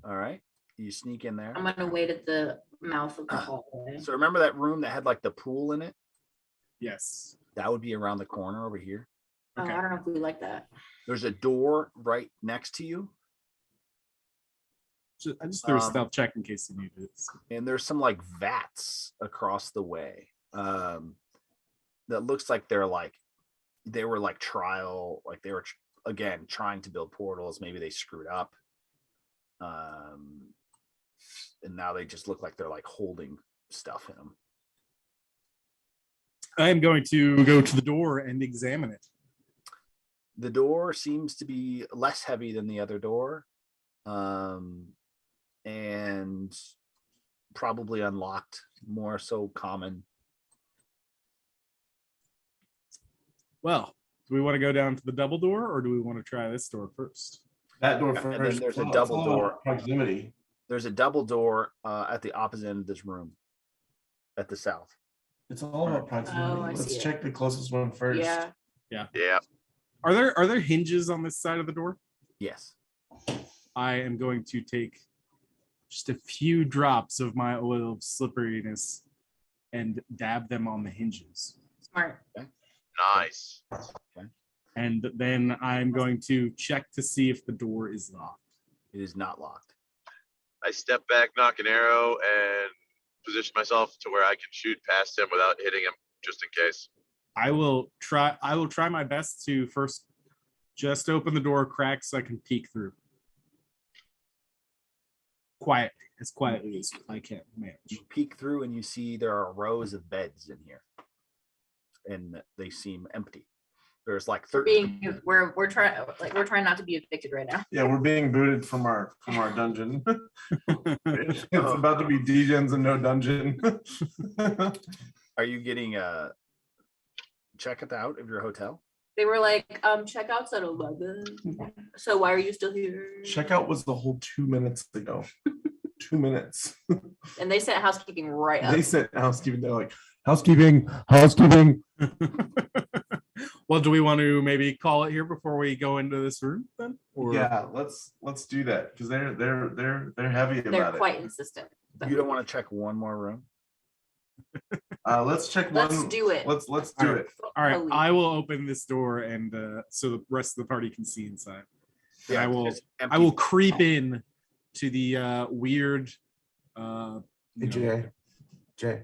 All right. You sneak in there. I'm gonna wait at the mouth of the hallway. So remember that room that had like the pool in it? Yes. That would be around the corner over here. Oh, Okay. I don't know if we like that. There's a door right next to you, I just threw a Um, stealth check in case you needed it. and there's some like vats across the way. That looks like they were like trial, like they were again trying to build portals. Maybe they screwed up. And now they just look like they're like holding stuff in them. I am going to go to the door and examine it. The door seems to be less heavy than the other door, and probably unlocked, more so common. Well, do we want to go down to the double door or do we want to try this door first? That door And first. then there's a It's double all door. about proximity. There's a double door at the opposite end of this room, at the south. It's all about proximity. Oh, I see Let's it. check the closest one first. Yeah. Yeah. Are there hinges on this side of the door? Yes. I am going to take just a few drops of my oil of slipperiness and dab them on the hinges. Smart. Nice. And then I'm going to check to see if the door is locked. It is not locked. I step back, knock an arrow, and position myself to where I can shoot past him without hitting him, just in case. I will try my best to first just open the door crack so I can peek through. As quietly as I can manage. You peek through and you see there are rows of beds in here, and they seem empty. There's like 13. We're trying not to be evicted right now. Yeah, we're being booted from our dungeon. It's about to be DGens and no dungeon. Are you getting a check out of your hotel? They were like, checkouts at 11. So why are you still here? Checkout was the whole 2 minutes ago. 2 minutes. And they sent housekeeping right up. They sent housekeeping. They're like, housekeeping. Well, do we want to maybe call it here before we go into this room then? Or yeah, let's do that because they're heavy They're about quite it. insistent. You don't want to check one more room? Let's check one. Let's do it. Let's do All right. it. all right, Holy- I will open this door and so the rest of the party can see inside. And I will it's I empty. will creep in to the weird you know, Jay,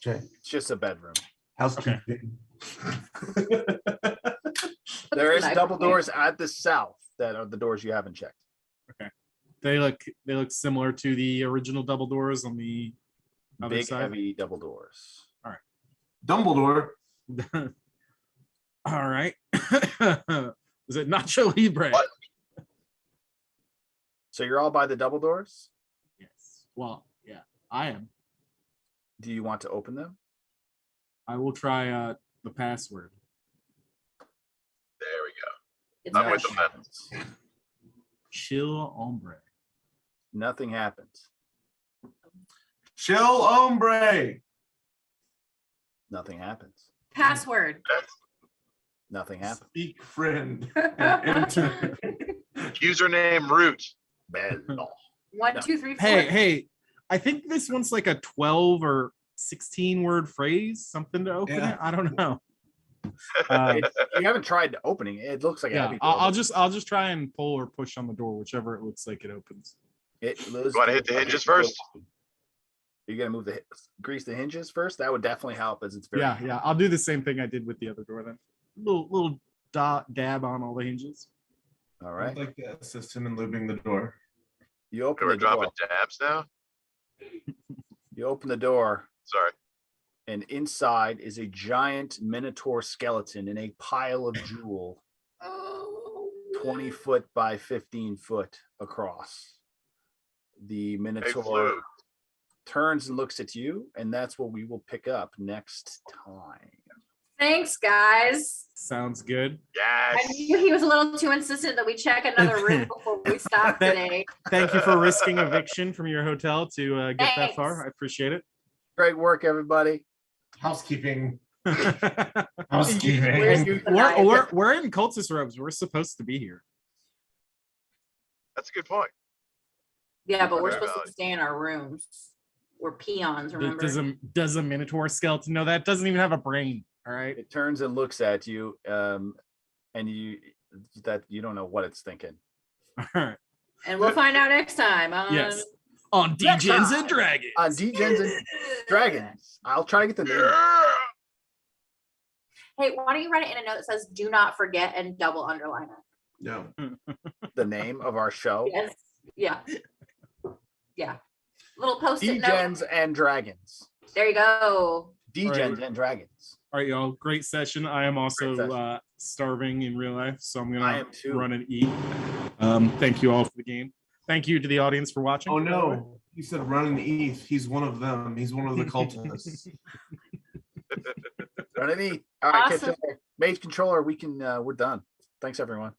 It's just a bedroom. housekeeping. There is Nice. double doors at the south that are the doors you haven't checked. they look similar to the original double doors on the other Big, side. heavy double doors. Dumbledore. All right. Is it Nacho Libre? What? So you're all by the double doors? Yes. Well, yeah, I am. Do you want to open them? I will try the password. There we go. It's I'm with fresh. them then. Chill ombre. Nothing happens. Chill hombre. Nothing happens. Password. Nothing happens. Speak friend. Enter. Username root. Bad. Oh. 1, 2, 3, 4. Hey, I think this one's like a 12 or 16 word phrase, something to open Yeah. it. I don't know. You haven't tried opening it. It looks like a Yeah, heavy door, I'll but just try and pull or push on the door, whichever it looks like it opens. it You want to hit the hinges first? You're gonna move grease the hinges first. That would definitely help, as it's very Yeah, I'll do the same thing I did with the other door then. Little dab on all the hinges. All I'd right. like to assist him in lubing the door. You Okay, open we're the door. dropping dabs now. You open the door, Sorry. and inside is a giant minotaur skeleton in a pile of jewel, 20 foot by 15 foot across. The Hey, minotaur Flu. turns and looks at you, and that's what we will pick up next time. Thanks, guys. Sounds good. I Yes. knew he was a little too insistent that we check another room before we stop today. Thank you for risking eviction from your hotel to get that Thanks. far. I appreciate it. Great work, everybody. Housekeeping. Where's Housekeeping. the knife? we're in cultist robes. We're supposed to be here. That's a good point. Yeah, but we're Very supposed to valid. stay in our rooms. We're peons, remember? Does a minotaur skeleton know that? It doesn't even have a brain. All right. It turns and looks at you, and you don't know what it's thinking. All right. And we'll find out next time. Yes. On Next DJs time. and Dragons. On Degens and Dragons. I'll try to get the name. Yeah. Hey, why don't you write it in a note that says "Do not forget" and double underline it? No. The name of our show. Yes. Yeah. Yeah. Little post-it note. Degens and Dragons. There you go. Degens and Dragons. All right, y'all. Great session. I am Great also session. starving in real life, so I'm I gonna am too. run and eat. Thank you all for the game. Thank you to the audience for watching. Oh no. He said running Eve. He's one of them. He's one of the cultists. Run and eat. All right, Awesome. catch you later. Mage controller. We're done. Thanks, everyone.